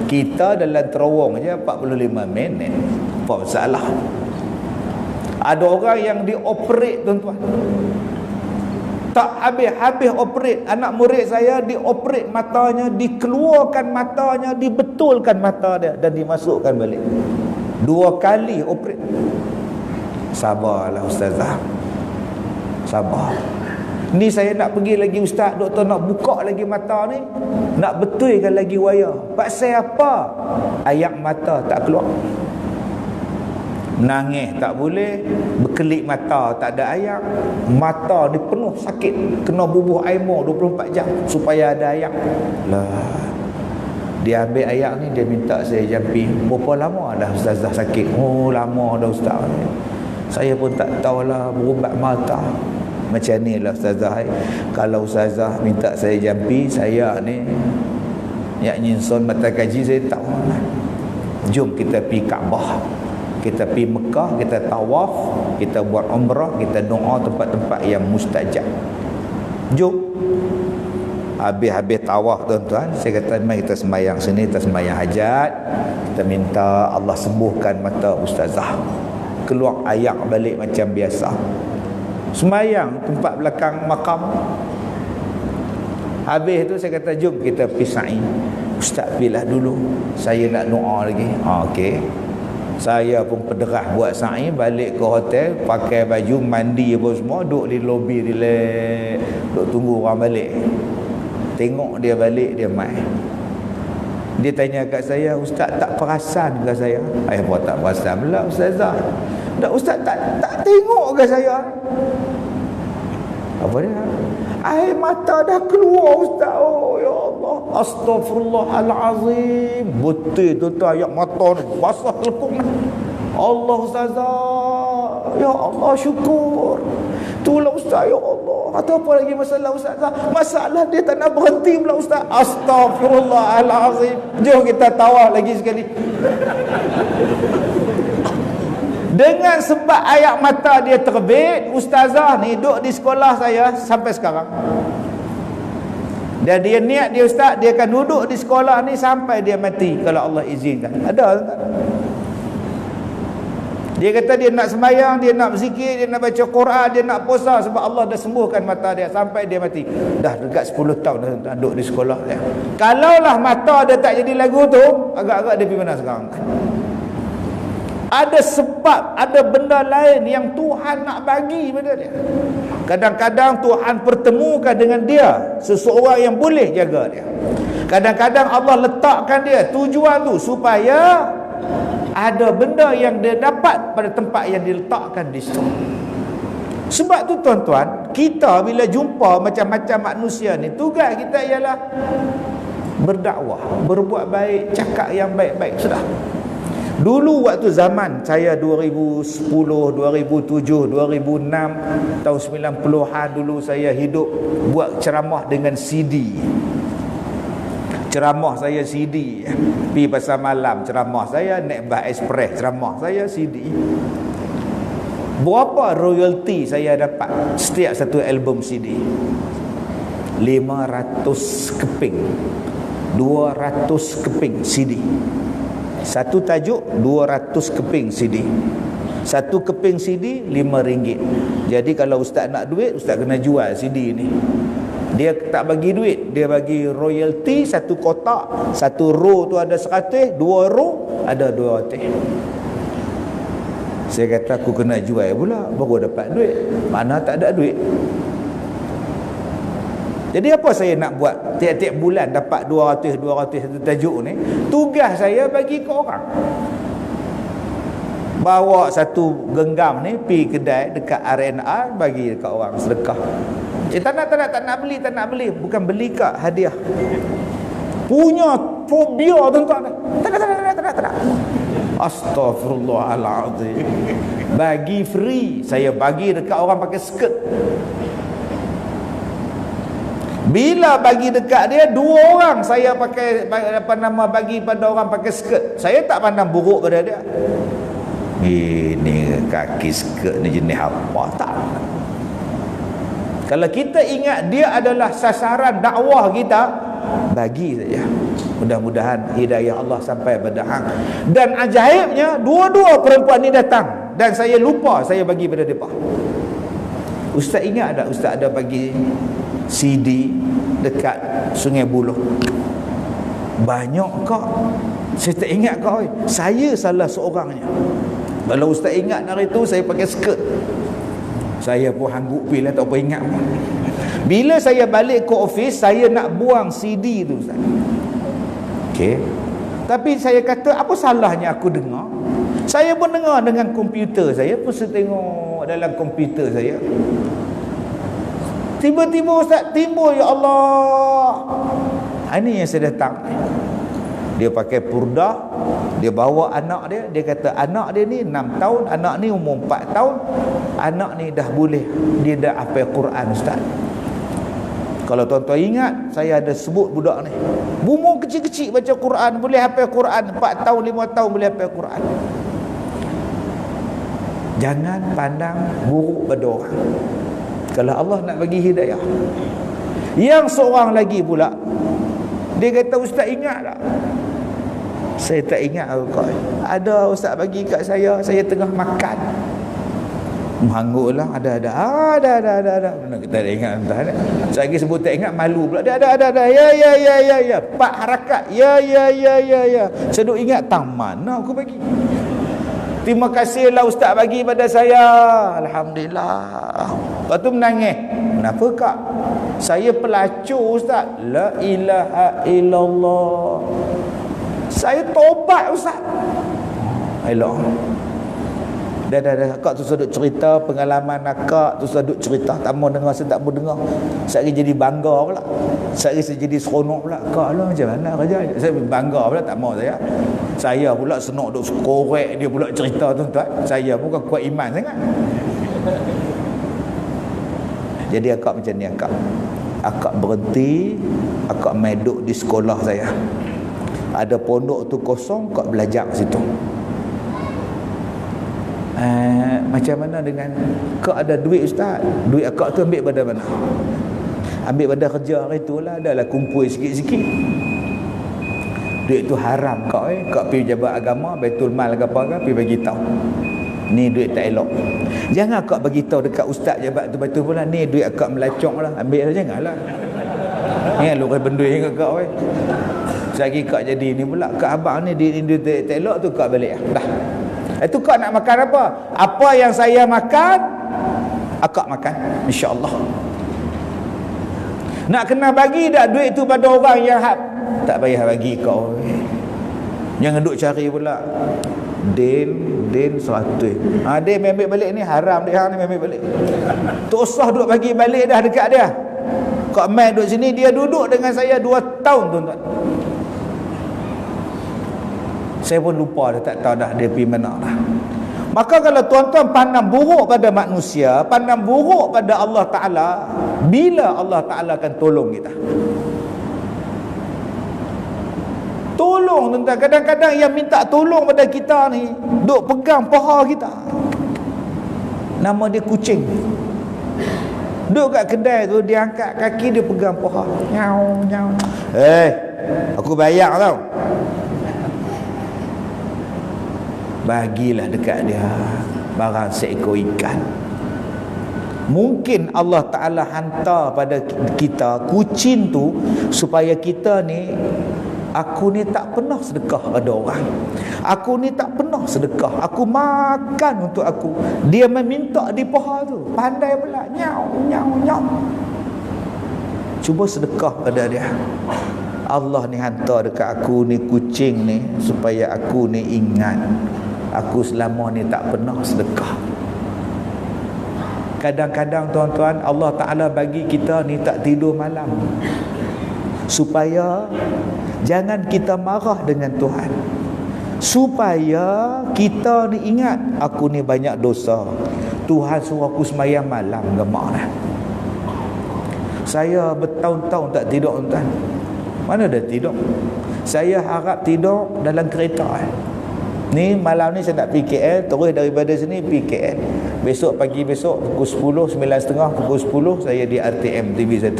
Kita dalam terowong je 45 minit. Apa masalah? Ada orang yang dioperate tuan-tuan, tak habis-habis operate. Anak murid saya dioperate matanya, dikeluarkan matanya, dibetulkan mata dia dan dimasukkan balik. 2 kali operate. Sabarlah ustazah, sabar. Ni saya nak pergi lagi ustaz, doktor nak buka lagi mata ni, nak betulkan lagi wayar. Pasal apa? Air mata tak keluar. Nangis tak boleh, berkelip mata tak ada air. Mata ni penuh sakit, kena bubuh air 24 jam supaya ada air. Lah, Dia ambil ayat ni, dia minta saya jampi. Berapa lama dah ustazah sakit? Oh, lama dah ustaz. Saya pun tak tahulah, berubat mata. Macam ni lah ustazah. Kalau ustazah minta saya jampi, saya ni yang nyinson mata kaji, saya tahu. Jom kita pergi Kaabah, kita pergi Mekah, kita tawaf, kita buat umrah, kita doa tempat-tempat yang mustajab. Jom. Habis-habis tawaf tuan-tuan, saya kata mari kita sembahyang sini, kita sembahyang hajat, kita minta Allah sembuhkan mata ustazah. Keluar ayak balik macam biasa. Sembahyang tempat belakang makam. Habis tu saya kata jom kita pergi sa'i. Ustaz pergilah dulu, saya nak doa lagi. Okey. Saya pun pederah buat sa'i, balik ke hotel, pakai baju mandi apa semua, duduk di lobi, relax, duduk tunggu orang balik. Tengok dia balik, dia mai. Dia tanya kat saya, ustaz tak perasan ke saya? Apa tak perasan pula ustazah? Dah ustaz tak tengok ke saya? Apa dia? Air mata dah keluar ustaz. Oh ya Allah, astaghfirullahalazim. Betul tu ayat mata ni basah lekuk. Allah ustazah. Ya Allah, syukur. Itulah ustaz, ya Allah. Atau apa lagi masalah ustazah? Masalah dia tak nak berhenti pula ustaz. Astaghfirullahalazim. Jom kita tawaf lagi sekali. Dengan sebab ayat mata dia terbit, ustazah ni duduk di sekolah saya sampai sekarang. Dan dia niat dia ustaz, dia akan duduk di sekolah ni sampai dia mati kalau Allah izinkan. Ada tak? Dia kata dia nak sembahyang, dia nak berzikir, dia nak baca Quran, dia nak puasa sebab Allah dah sembuhkan mata dia sampai dia mati. Dah dekat 10 tahun dah duduk di sekolah dia. Kalaulah mata dia tak jadi lagu tu, agak-agak dia pergi mana sekarang? Ada sebab, ada benda lain yang Tuhan nak bagi pada dia. Kadang-kadang Tuhan pertemukan dengan dia seseorang yang boleh jaga dia. Kadang-kadang Allah letakkan dia tujuan tu supaya ada benda yang dia dapat pada tempat yang diletakkan di situ. Sebab tu tuan-tuan, kita bila jumpa macam-macam manusia ni, tugas kita ialah berdakwah, berbuat baik, cakap yang baik-baik. Sudah. Dulu waktu zaman saya 2010, 2007, 2006, tahun 90-an dulu saya hidup buat ceramah dengan CD. Ceramah saya CD. Pergi pasar malam ceramah saya, naik bas express ceramah saya CD. Berapa royalty saya dapat setiap satu album CD? 500 keping. 200 keping CD. Satu tajuk 200 keping CD. Satu keping CD RM5. Jadi kalau ustaz nak duit, ustaz kena jual CD ni. Dia tak bagi duit, dia bagi royalty. Satu kotak, satu row tu ada 100, 2 row ada 200. Saya kata aku kena jual pula baru dapat duit. Mana tak ada duit. Jadi apa saya nak buat? Tiap-tiap bulan dapat 200 satu tajuk ni. Tugas saya bagi ke orang. Bawa satu genggam ni pergi kedai dekat RNR, bagi dekat orang sedekah. Tak nak beli. Bukan beli kak, hadiah. Punya fobia tuan-tuan. Tak nak. Astaghfirullahalazim. Bagi free. Saya bagi dekat orang pakai skirt. Bila bagi dekat dia, 2 orang saya pakai bagi pada orang pakai skirt. Saya tak pandang buruk pada dia. Ini kaki skirt ni jenis apa? Tak. Kalau kita ingat dia adalah sasaran dakwah kita, bagi saja. Mudah-mudahan hidayah Allah sampai pada hang. Dan ajaibnya, dua-dua perempuan ni datang dan saya lupa saya bagi pada mereka. Ustaz ingat tak ustaz ada bagi CD dekat Sungai Buloh? Banyak kak. Saya tak ingat kak. Saya salah seorangnya. Kalau ustaz ingat hari tu saya pakai skirt, saya pun hangguk pilih, tak apa ingat pun. Bila saya balik ke office, saya nak buang CD tu ustaz. Okey. Tapi saya kata, apa salahnya aku dengar? Saya pun dengar dengan komputer saya, pun saya tengok dalam komputer saya. Tiba-tiba ustaz timbul, ya Allah. Ini yang saya datang. Dia pakai purdah, dia bawa anak dia, dia kata anak dia ni 6 tahun, anak ni umur 4 tahun, anak ni dah boleh, dia dah hafal Quran ustaz. Kalau tuan-tuan ingat, saya ada sebut budak ni, umur kecil-kecil baca Quran, boleh hafal Quran, 4 tahun 5 tahun boleh hafal Quran. Jangan pandang buruk pada orang kalau Allah nak bagi hidayah. Yang seorang lagi pula, dia kata ustaz ingat tak? Saya tak ingat kau. Ada ustaz bagi kat saya tengah makan. Mengangguklah ada. Mana kita tak ingat entah. Saya lagi sebut tak ingat, malu pula. Ada. Ya. 4 harakat. Ya. Saya duk ingat tang mana aku bagi. Terima kasihlah ustaz bagi pada saya. Alhamdulillah. Lepas tu menangis. Kenapa kak? Saya pelacur ustaz. La ilaha illallah. Saya tobat ustaz. Elok. Dah. Akak tu sedut cerita pengalaman akak tu sedut cerita. Tak mau dengar, saya tak mau dengar. Saya jadi bangga pula. Saya jadi seronok pula. Kak lah macam mana kerja? Saya bangga pula, tak mau saya. Saya pula senok duk korek dia pula cerita tuan-tuan. Saya bukan kuat iman sangat. Jadi akak macam ni akak. Akak berhenti, akak main duduk di sekolah saya. Ada pondok tu kosong, akak belajar ke situ. Macam mana dengan akak ada duit ustaz? Duit akak tu ambil pada mana? Ambil pada kerja hari tu lah, adalah kumpul sikit-sikit. Duit tu haram kau kau pergi jabat agama, Baitul Mal ke apa ke, pergi bagi tahu. Ni duit tak elok. Jangan kau bagi tahu dekat ustaz jabat tu Baitul Mal, ni duit akak melacok lah, ambil lah, janganlah. Ni lu kan bendui ke kau Selagi kau jadi ni pula, kak abang ni duit tak elok tu kau balik dah. Itu kau nak makan apa? Apa yang saya makan, akak makan, insya-Allah. Nak kena bagi tak duit tu pada orang yang tak payah bagi kau. Jangan duk cari pula din 100. Dia ambil balik ni haram, dia ni ambil balik. Tak usah duk bagi balik dah dekat dia. Kau main duduk sini, dia duduk dengan saya 2 tahun tuan-tuan. Saya pun lupa dah, tak tahu dah dia pergi mana dah. Maka kalau tuan-tuan pandang buruk pada manusia, pandang buruk pada Allah Ta'ala, bila Allah Ta'ala akan tolong kita? Tolong tuan-tuan. Kadang-kadang yang minta tolong pada kita ni duk pegang paha kita. Nama dia kucing. Duk kat kedai tu, dia angkat kaki, dia pegang paha. Nyau. Aku bayar tau. Bagilah dekat dia barang seekor ikan. Mungkin Allah Ta'ala hantar pada kita kucing tu supaya kita ni, aku ni tak pernah sedekah pada orang, aku ni tak pernah sedekah, aku makan untuk aku. Dia meminta di paha tu, pandai pula, nyau. Cuba sedekah pada dia. Allah ni hantar dekat aku ni kucing ni supaya aku ni ingat, aku selama ni tak pernah sedekah. Kadang-kadang tuan-tuan, Allah Ta'ala bagi kita ni tak tidur malam supaya jangan kita marah dengan Tuhan, supaya kita ni ingat, aku ni banyak dosa, Tuhan suruh aku sembahyang malam gemak dah. Saya bertahun-tahun tak tidur tuan-tuan. Mana dah tidur? Saya harap tidur dalam kereta. Ni malam ni saya nak pergi KL, terus daripada sini pergi KL. Besok pagi pukul 10, 9.30, pukul 10 saya di RTM TV1.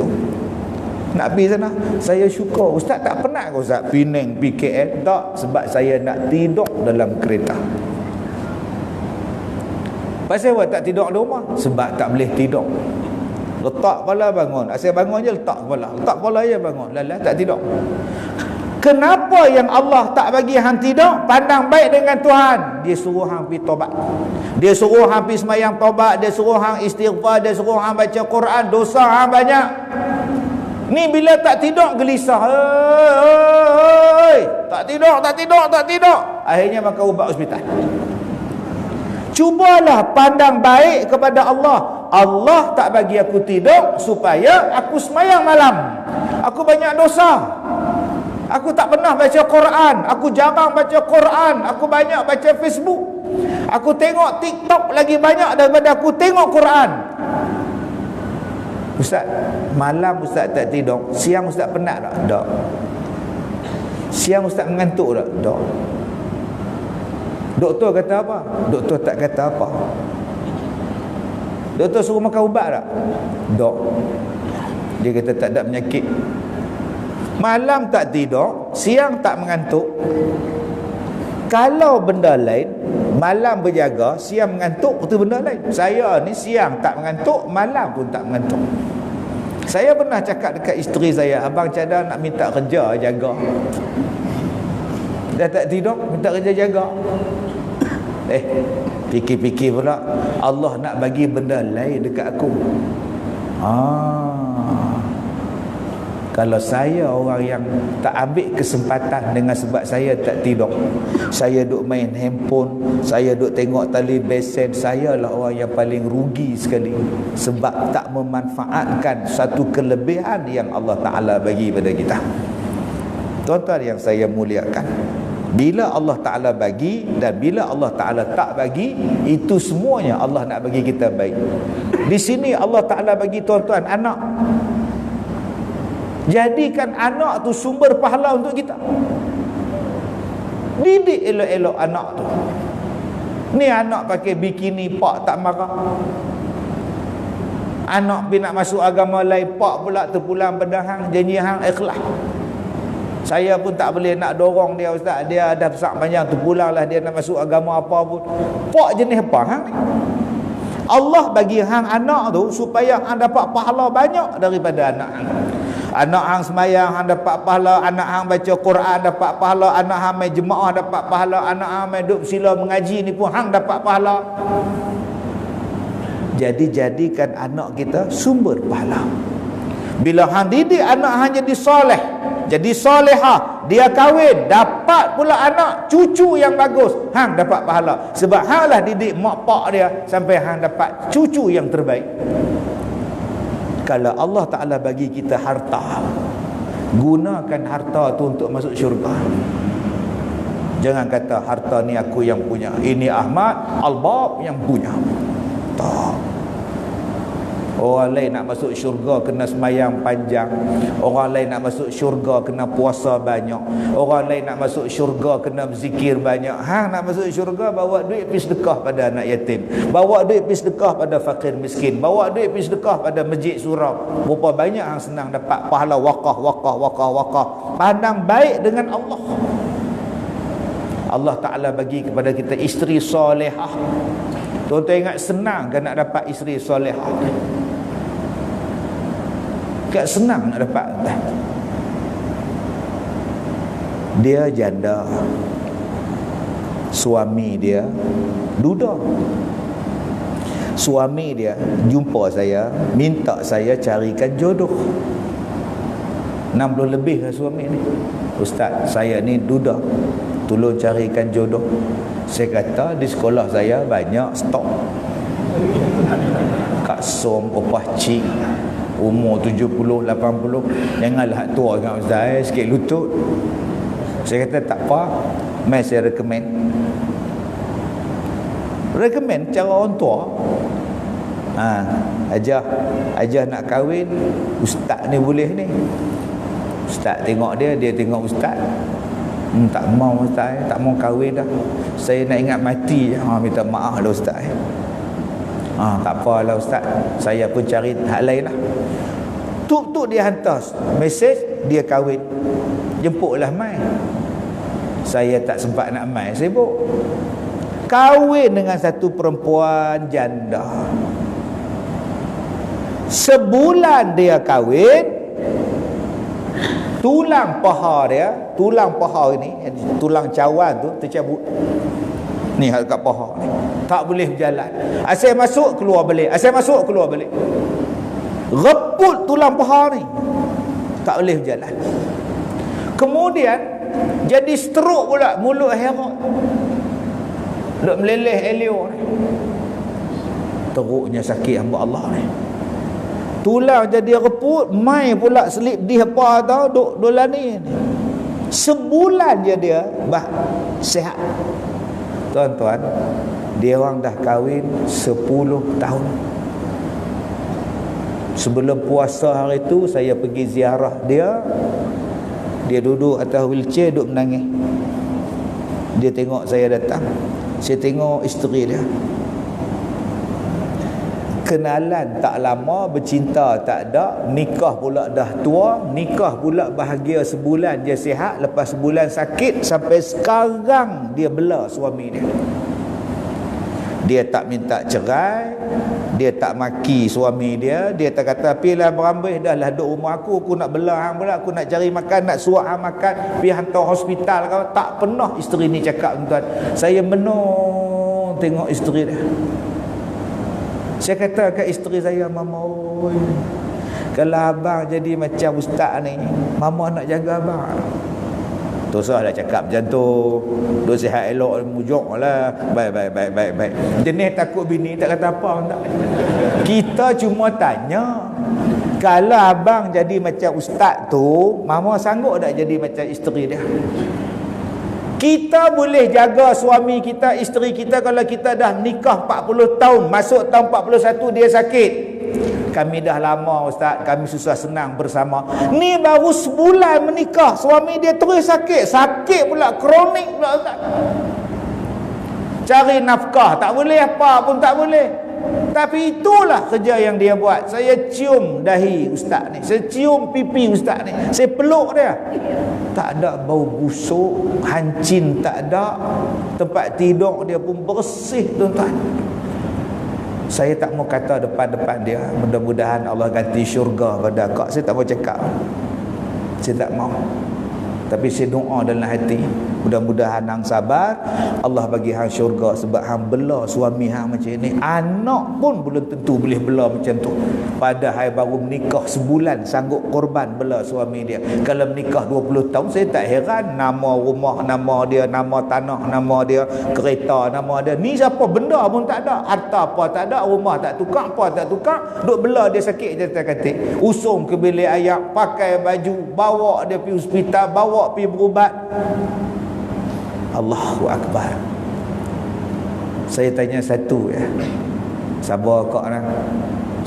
Nak pergi sana, saya syukur. Ustaz tak pernah ke Ustaz Penang pergi KL? Tak, sebab saya nak tidur dalam kereta. Pasal apa tak tidur di rumah? Sebab tak boleh tidur. Letak kepala bangun. Asyik bangun je letak kepala je bangun. Lalah tak tidur. Kenapa yang Allah tak bagi hang tidur? Pandang baik dengan Tuhan. Dia suruh hang pergi tobat. Dia suruh hang pergi sembahyang tobat, dia suruh hang istighfar, dia suruh hang baca Quran, dosa hang banyak. Ni bila tak tidur gelisah. Tak tidur. Akhirnya makan ubat hospital. Cubalah pandang baik kepada Allah. Allah tak bagi aku tidur supaya aku sembahyang malam. Aku banyak dosa. Aku tak pernah baca Quran. Aku jarang baca Quran. Aku banyak baca Facebook. Aku tengok TikTok lagi banyak daripada aku tengok Quran. Ustaz, malam Ustaz tak tidur. Siang Ustaz penat tak? Tak. Siang Ustaz mengantuk tak? Tak. Doktor kata apa? Doktor tak kata apa. Doktor suruh makan ubat tak? Tak. Dia kata tak ada penyakit. Malam tak tidur, siang tak mengantuk. Kalau benda lain, malam berjaga, siang mengantuk, itu benda lain. Saya ni siang tak mengantuk, malam pun tak mengantuk. Saya pernah cakap dekat isteri saya, abang cadang nak minta kerja jaga. Dah tak tidur, minta kerja jaga. Fikir-fikir pula, Allah nak bagi benda lain dekat aku. Kalau saya orang yang tak ambil kesempatan dengan sebab saya tak tidur, saya duk main handphone, saya duk tengok tali besen, saya lah orang yang paling rugi sekali sebab tak memanfaatkan satu kelebihan yang Allah Ta'ala bagi pada kita. Tuan-tuan yang saya muliakan, bila Allah Ta'ala bagi dan bila Allah Ta'ala tak bagi, itu semuanya Allah nak bagi kita baik. Di sini Allah Ta'ala bagi tuan-tuan anak. Jadikan anak tu sumber pahala untuk kita. Didik elok-elok anak tu. Ni anak pakai bikini, pak tak marah. Anak pergi nak masuk agama lain, pak pula terpulang pada hang, janji hang ikhlas. Saya pun tak boleh nak dorong dia, ustaz. Dia dah besar panjang, terpulang lah dia nak masuk agama apa pun. Pak jenis apa hang ni? Allah bagi hang anak tu supaya hang dapat pahala banyak daripada anak hang. Anak hang semayang, hang dapat pahala. Anak hang baca Quran, dapat pahala. Anak hang main jemaah, dapat pahala. Anak hang main duduk sila mengaji ni pun hang dapat pahala. Jadi jadikan anak kita sumber pahala. Bila hang didik anak hang jadi soleh, jadi solehah, dia kahwin, dapat pula anak cucu yang bagus, hang dapat pahala. Sebab hang lah didik mak pak dia sampai hang dapat cucu yang terbaik. Kalau Allah Ta'ala bagi kita harta, gunakan harta tu untuk masuk syurga. Jangan kata harta ni aku yang punya, ini Ahmad Al-Bab yang punya. Tak. Orang lain nak masuk syurga kena semayang panjang. Orang lain nak masuk syurga kena puasa banyak. Orang lain nak masuk syurga kena berzikir banyak. Hang nak masuk syurga, bawa duit pergi sedekah pada anak yatim, bawa duit pergi sedekah pada fakir miskin, bawa duit pergi sedekah pada masjid surau. Berapa banyak hang senang dapat pahala wakaf. Pandang baik dengan Allah. Allah Ta'ala bagi kepada kita isteri solehah. Tuan-tuan ingat, senang kan nak dapat isteri solehah? Tak senang nak dapat. Dia janda, suami dia duda. Suami dia jumpa saya, minta saya carikan jodoh. 60 lebih lah suami ni. Ustaz, saya ni duda, tolong carikan jodoh. Saya kata di sekolah saya banyak stok. Kak Som, Opah Cik, umur 70, 80. Janganlah tua dengan Ustaz, sikit lutut. Saya kata tak apa, mai saya recommend cara orang tua. Ajah nak kahwin, ustaz ni boleh ni. Ustaz tengok dia tengok ustaz. Tak mau ustaz, tak mau kahwin dah. Saya nak ingat mati je. Minta maaf lah ustaz. Tak apalah ustaz, saya pun cari hak lain lah. Tuk dia hantar mesej, dia kahwin. Jemputlah mai. Saya tak sempat nak mai, sibuk. Kahwin dengan satu perempuan janda. Sebulan dia kahwin, tulang paha ini, tulang cawan tu tercabut. Ni kat paha ni. Tak boleh berjalan. Asal masuk keluar balik. Reput tulang paha ni. Tak boleh berjalan. Kemudian jadi stroke pula, mulut herat. Duk meleleh elio ni. Teruknya sakit hamba Allah ni. Tulang jadi reput, mai pula selip di apa tau, duk dolani ni. Sebulan je dia sihat. Tuan-tuan, dia orang dah kahwin 10 tahun. Sebelum puasa hari tu saya pergi ziarah dia. Dia duduk atas wheelchair, duduk menangis. Dia tengok saya datang. Saya tengok isteri dia. Kenalan tak lama, bercinta tak ada, nikah pula dah tua, nikah pula bahagia sebulan dia sihat, lepas sebulan sakit, sampai sekarang dia bela suami dia. Dia tak minta cerai, dia tak maki suami dia, dia tak kata pilah berambih dah lah duduk rumah aku nak bela hang pula, aku nak cari makan, nak suap hang makan, pergi hantar hospital kau. Tak pernah isteri ni cakap, tuan. Saya menung tengok isteri dia. Saya kata kat isteri saya, Mama, oi, kalau abang jadi macam ustaz ni, Mama nak jaga abang. Tak usah dah cakap macam tu. Duk sihat elok, mujuk lah. Baik. Jenis takut bini tak kata apa tak. Kita cuma tanya, kalau abang jadi macam ustaz tu, Mama sanggup tak jadi macam isteri dia? Kita boleh jaga suami kita, isteri kita kalau kita dah nikah 40 tahun, masuk tahun 41 dia sakit. Kami dah lama ustaz, kami susah senang bersama. Ni baru sebulan menikah, suami dia terus sakit. Sakit pula, kronik pula ustaz. Cari nafkah tak boleh, apa pun tak boleh. Tapi itulah kerja yang dia buat. Saya cium dahi ustaz ni, saya cium pipi ustaz ni, saya peluk dia. Tak ada bau busuk, hancin tak ada. Tempat tidur dia pun bersih, tuan-tuan. Saya tak mau kata depan-depan dia, mudah-mudahan Allah ganti syurga pada kak. Saya tak mau cakap, saya tak mau. Tapi saya doa dalam hati, mudah-mudahan hang sabar, Allah bagi hang syurga. Sebab hang bela suami hang macam ni, anak pun belum tentu boleh bela macam tu. Padahal baru menikah sebulan sanggup korban bela suami dia. Kalau menikah 20 tahun, saya tak heran nama rumah nama dia, nama tanah nama dia, kereta nama dia. Ni siapa, benda pun tak ada, harta apa tak ada, rumah tak tukar, apa tak tukar, duk bela dia sakit je tak katik. Usung ke bilik ayak, pakai baju, bawa dia pergi hospital, bawa pergi berubat. Allahu Akbar. Saya tanya satu ya, sabar kak nak,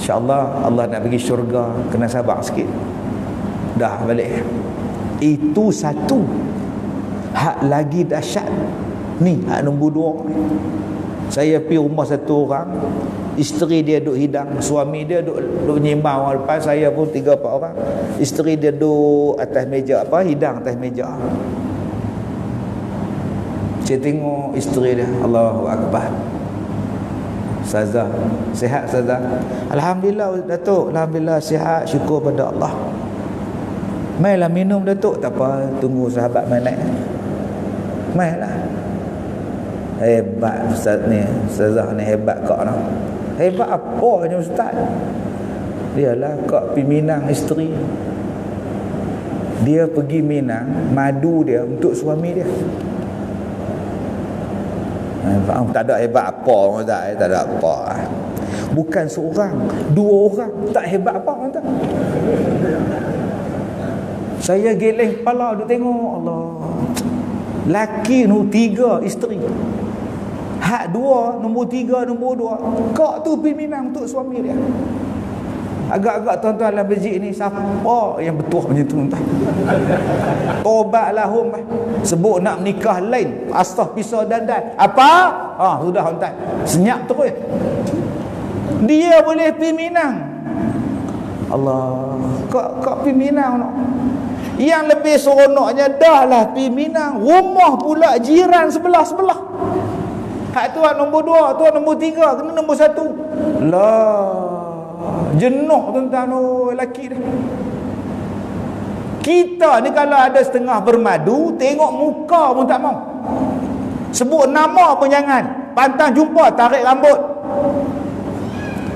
InsyaAllah Allah nak bagi syurga, kena sabar sikit. Dah balik. Itu satu. Hak lagi dahsyat ni, hak nombor 2. Saya pergi rumah satu orang, isteri dia duk hidang, suami dia duk nyimbang orang depan. Saya pun 3-4 orang. Isteri dia duk atas meja, hidang atas meja. Saya tengok isteri dia, Allahu Akbar. Ustazah, sihat Ustazah? Alhamdulillah Datuk, Alhamdulillah sihat, syukur pada Allah. Mainlah minum Datuk. Tak apa, tunggu sahabat main naik. Mainlah. Hebat Ustaz ni, Ustazah ni hebat kak nak. Hebat apa ni Ustaz? Dialah kak pergi Minang isteri. Dia pergi Minang, madu dia untuk suami dia. Tak ada hebat apa Ustaz, tak ada apa. Bukan seorang, 2 orang, tak hebat apa Ustaz. Saya geleng kepala duk tengok, Allah. Laki nu 3 isteri. Hak 2, nombor 3, nombor 2. Kak tu pergi Minang untuk suami dia. Agak-agak tuan-tuan dalam masjid ni, siapa yang betul macam tu tuan? Tobatlah hum. Sebut nak menikah lain, astah pisau dandan. Apa? Sudah tuan. Senyap terus. Dia boleh pergi Minang. Allah, kak pergi Minang no. Yang lebih seronoknya, dahlah pergi Minang, rumah pula jiran sebelah-sebelah. Hak tuan nombor 2, tuan nombor 3, kena nombor 1. Lah, jenuh tuan-tuan lelaki dia. Kita ni kalau ada setengah bermadu, tengok muka pun tak mau. Sebut nama pun jangan. Pantang jumpa, tarik rambut.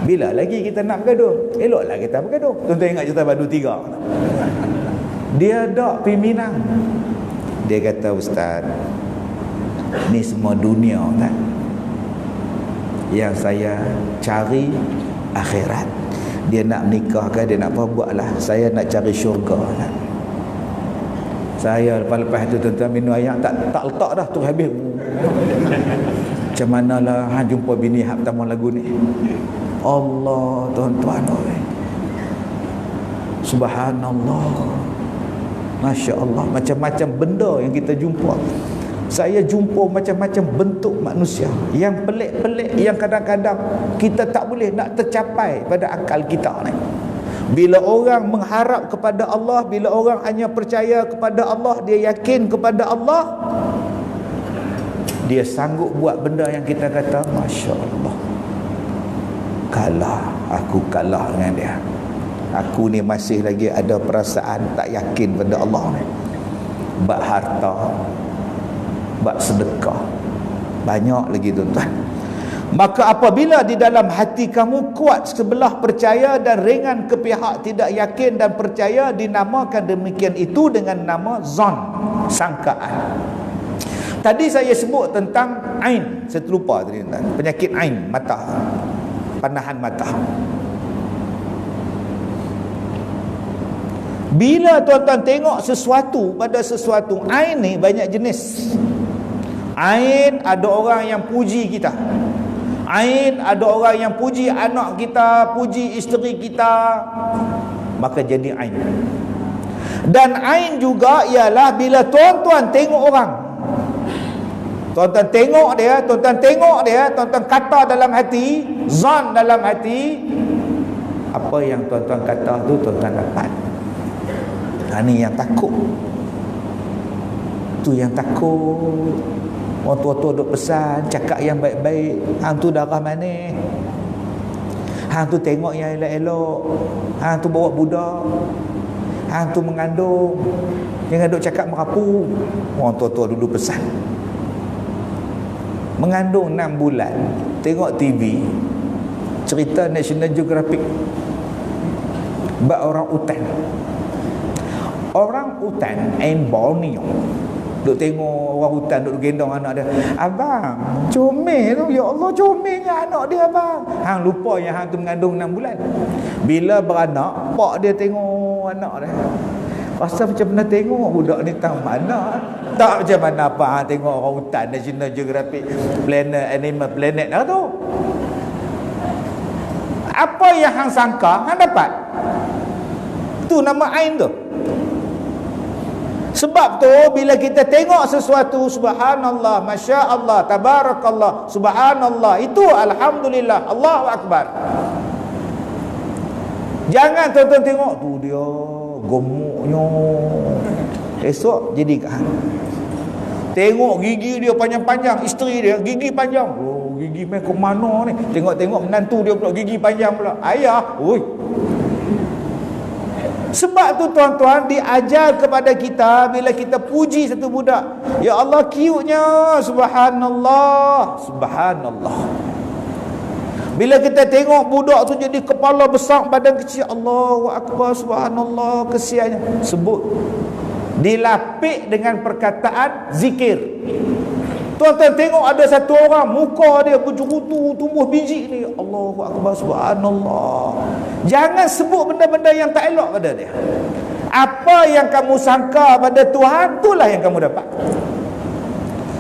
Bila lagi kita nak bergaduh? Eloklah kita bergaduh. Tuan-tuan ingat cerita Badu 3. Dia dak pergi Minang. Dia kata, Ustaz, ni semua dunia kan? Yang saya cari akhirat. Dia nak menikah ke, dia nak apa, buatlah. Saya nak cari syurga kan? Saya lepas-lepas tu tuan-tuan minum air tak letak dah tu habis. Macam manalah jumpa bini hak pertama lagu ni. Allah tuan-tuan, subhanallah, Masya Allah, macam-macam benda yang kita jumpa. Saya jumpa macam-macam bentuk manusia yang pelik-pelik, yang kadang-kadang kita tak boleh nak tercapai pada akal kita ni. Bila orang mengharap kepada Allah, bila orang hanya percaya kepada Allah, dia yakin kepada Allah, dia sanggup buat benda yang kita kata Masya Allah, aku kalah dengan dia. Aku ni masih lagi ada perasaan tak yakin pada Allah ni. Bak harta, bak sedekah, banyak lagi tuan-tuan. Maka apabila di dalam hati kamu kuat sebelah percaya dan ringan ke pihak tidak yakin dan percaya, dinamakan demikian itu dengan nama zon, sangkaan. Tadi saya sebut tentang ain, saya terlupa tadi tuan, penyakit ain, mata, panahan mata. Bila tuan-tuan tengok sesuatu pada sesuatu, ain ni banyak jenis. Ain ada orang yang puji kita. Ain ada orang yang puji anak kita, puji isteri kita, maka jadi ain. Dan ain juga ialah bila tuan-tuan tengok orang, tuan-tuan tengok dia, tuan-tuan kata dalam hati, zon dalam hati, apa yang tuan-tuan kata tu tuan-tuan dapat. Ini yang takut. Tu yang takut. Orang tua-tua duk pesan, cakap yang baik-baik. Hang tu darah mana? Hang tu tengok yang elok-elok. Hang tu bawa budak. Hang tu mengandung. Jangan duk cakap merapu. Orang tua-tua dulu pesan. Mengandung 6 bulan, tengok TV, cerita National Geographic, bab orang hutan. Orang hutan in Borneo, duk tengok orang hutan duk gendong anak dia. Abang, comel tu, ya Allah, comelnya anak dia abang. Hang lupa yang hang tu mengandung 6 bulan. Bila beranak, pak dia tengok anak dia, rasa macam mana tengok budak ni tang mana. Tak macam mana apa hang tengok orang hutan National Geographic, Planet, Animal Planet lah tu. Apa yang hang sangka, hang dapat. Tu nama ain tu. Sebab tu bila kita tengok sesuatu, subhanallah, masya Allah, tabarakallah, subhanallah, itu alhamdulillah, Allahu akbar. Jangan tuan-tuan tengok tu dia gemuknya, esok jadi kan. Tengok gigi dia panjang-panjang, isteri dia gigi panjang. Oh, gigi main ke mana ni? Tengok-tengok menantu dia pula gigi panjang pula. Ayah, oi. Sebab tu tuan-tuan, diajar kepada kita bila kita puji satu budak, ya Allah cute-nya, subhanallah, subhanallah. Bila kita tengok budak tu jadi kepala besar, badan kecil, Allahu akbar, subhanallah, kesiannya. Sebut, dilapik dengan perkataan zikir. Tuan-tuan tengok ada satu orang, muka dia berjerutu, tumbuh biji ni, Allahu akbar, subhanallah. Jangan sebut benda-benda yang tak elok pada dia. Apa yang kamu sangka pada Tuhan, itulah yang kamu dapat.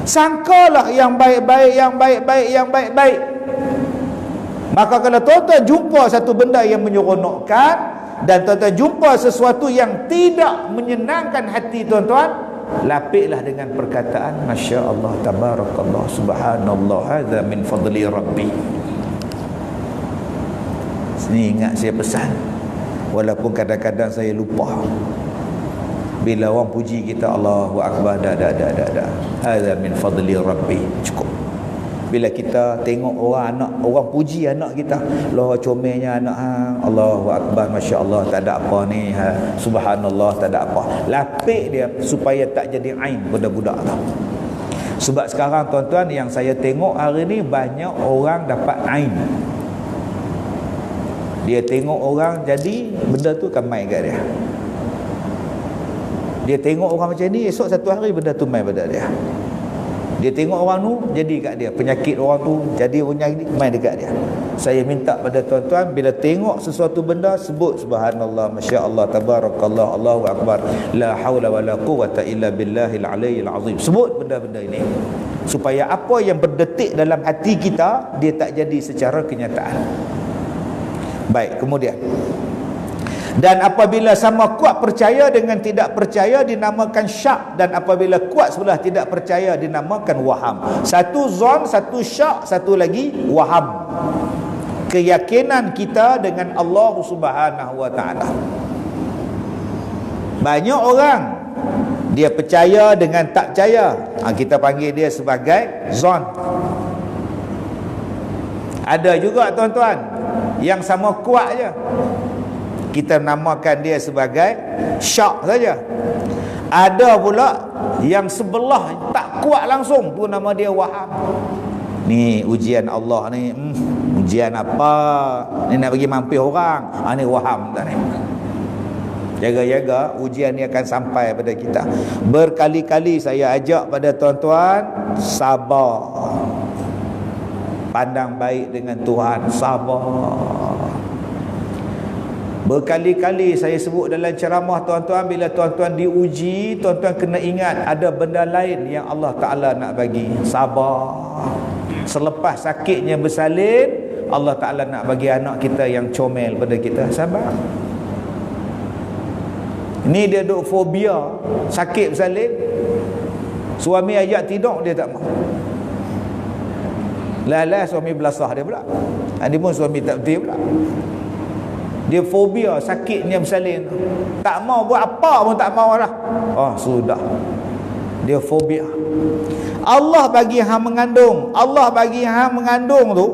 Sangkalah yang baik-baik, yang baik-baik, yang baik-baik. Maka kalau tuan-tuan jumpa satu benda yang menyeronokkan, dan tuan-tuan jumpa sesuatu yang tidak menyenangkan hati tuan-tuan, lapiklah dengan perkataan Masya Allah, tabarakallah, subhanallah, hadza min fadli rabbi. Ini ingat saya pesan, walaupun kadang-kadang saya lupa. Bila orang puji kita, Allahu akbar, dah, hadza min fadli rabbi, cukup. Bila kita tengok orang puji anak kita, Allah comelnya anak hang, Allahu akbar, masya Allah, tak ada apa ni, subhanallah, tak ada apa. Lapik dia supaya tak jadi ain budak-budak tu. Sebab sekarang tuan-tuan, yang saya tengok hari ni, banyak orang dapat ain. Dia tengok orang jadi, benda tu akan main kat dia. Dia tengok orang macam ni, esok satu hari benda tu main pada dia. Dia tengok orang tu, jadi kat dia. Penyakit orang tu jadi main dekat dia. Saya minta pada tuan-tuan, bila tengok sesuatu benda, sebut subhanallah, masya-Allah, tabarakallah, Allahu akbar, la haula wala quwata illa billahil aliyyil azim. Sebut benda-benda ini supaya apa yang berdetik dalam hati kita, dia tak jadi secara kenyataan. Baik, kemudian, dan apabila sama kuat percaya dengan tidak percaya dinamakan syak, dan apabila kuat sebelah tidak percaya dinamakan waham. Satu zon, satu syak, satu lagi waham. Keyakinan kita dengan Allah Subhanahu wa taala. Banyak orang dia percaya dengan tak percaya. Kita panggil dia sebagai zon. Ada juga tuan-tuan yang sama kuat je, kita namakan dia sebagai syak saja. Ada pula yang sebelah tak kuat langsung, tu nama dia waham. Ni ujian Allah ni, ujian apa ni, nak bagi mampir orang, ni waham tak ni. Jaga-jaga ujian ni akan sampai pada kita. Berkali-kali saya ajak pada tuan-tuan, sabar, pandang baik dengan Tuhan, sabar. Berkali-kali saya sebut dalam ceramah tuan-tuan, bila tuan-tuan diuji, tuan-tuan kena ingat ada benda lain yang Allah Ta'ala nak bagi. Sabar. Selepas sakitnya bersalin, Allah Ta'ala nak bagi anak kita yang comel pada kita. Sabar. Ini dia duk fobia, sakit bersalin, suami ajak tidur dia tak mau. Lah suami belasah dia pula. Dia pun suami tak betul pula. Dia fobia sakitnya bersalin, tak mau buat apa pun tak mau dah. Oh sudah, dia fobia. Allah bagi hang mengandung, Allah bagi hang mengandung tu,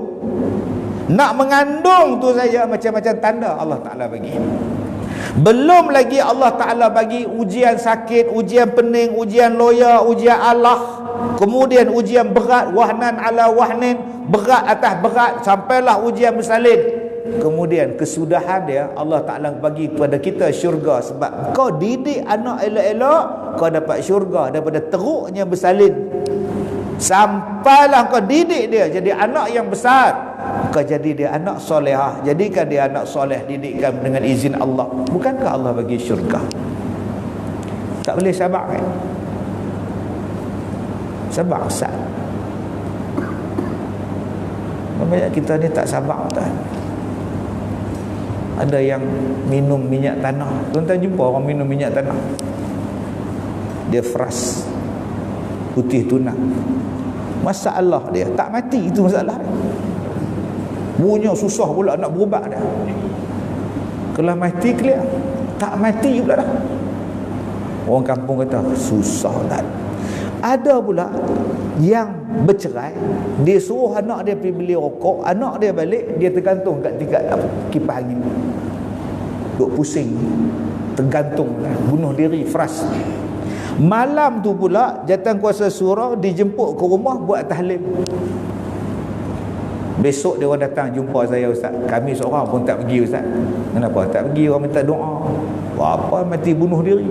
nak mengandung tu saja macam-macam tanda Allah Ta'ala bagi. Belum lagi Allah Ta'ala bagi ujian sakit, ujian pening, ujian loya, ujian Allah, kemudian ujian berat, wahnan ala wahnin, berat atas berat, sampailah ujian bersalin. Kemudian kesudahan dia, Allah Ta'ala bagi kepada kita syurga. Sebab kau didik anak elok-elok, kau dapat syurga daripada teruknya bersalin. Sampailah kau didik dia jadi anak yang besar, kau jadi dia anak solehah. Jadikan dia anak soleh, didikkan dengan izin Allah. Bukankah Allah bagi syurga? Tak boleh sabar kan? Sabar Ustaz. Banyak kita ni tak sabar tak? Ada yang minum minyak tanah. Tuan-tuan jumpa orang minum minyak tanah, dia fras, putih tunang. Masalah dia tak mati, itu masalah dia. Bunyi susah pula nak berubat dia. Kalau mati clear, tak mati pula dah. Orang kampung kata susah tak. Ada pula yang bercerai, dia suruh anak dia pergi beli rokok, anak dia balik, dia tergantung kat tingkat kipas angin, duk pusing, tergantung, bunuh diri, fras. Malam tu pula jawatan kuasa surau dijemput ke rumah buat tahlim. Besok dia orang datang jumpa saya, Ustaz, kami seorang pun tak pergi Ustaz. Kenapa tak pergi? Orang minta doa. Apa mati bunuh diri?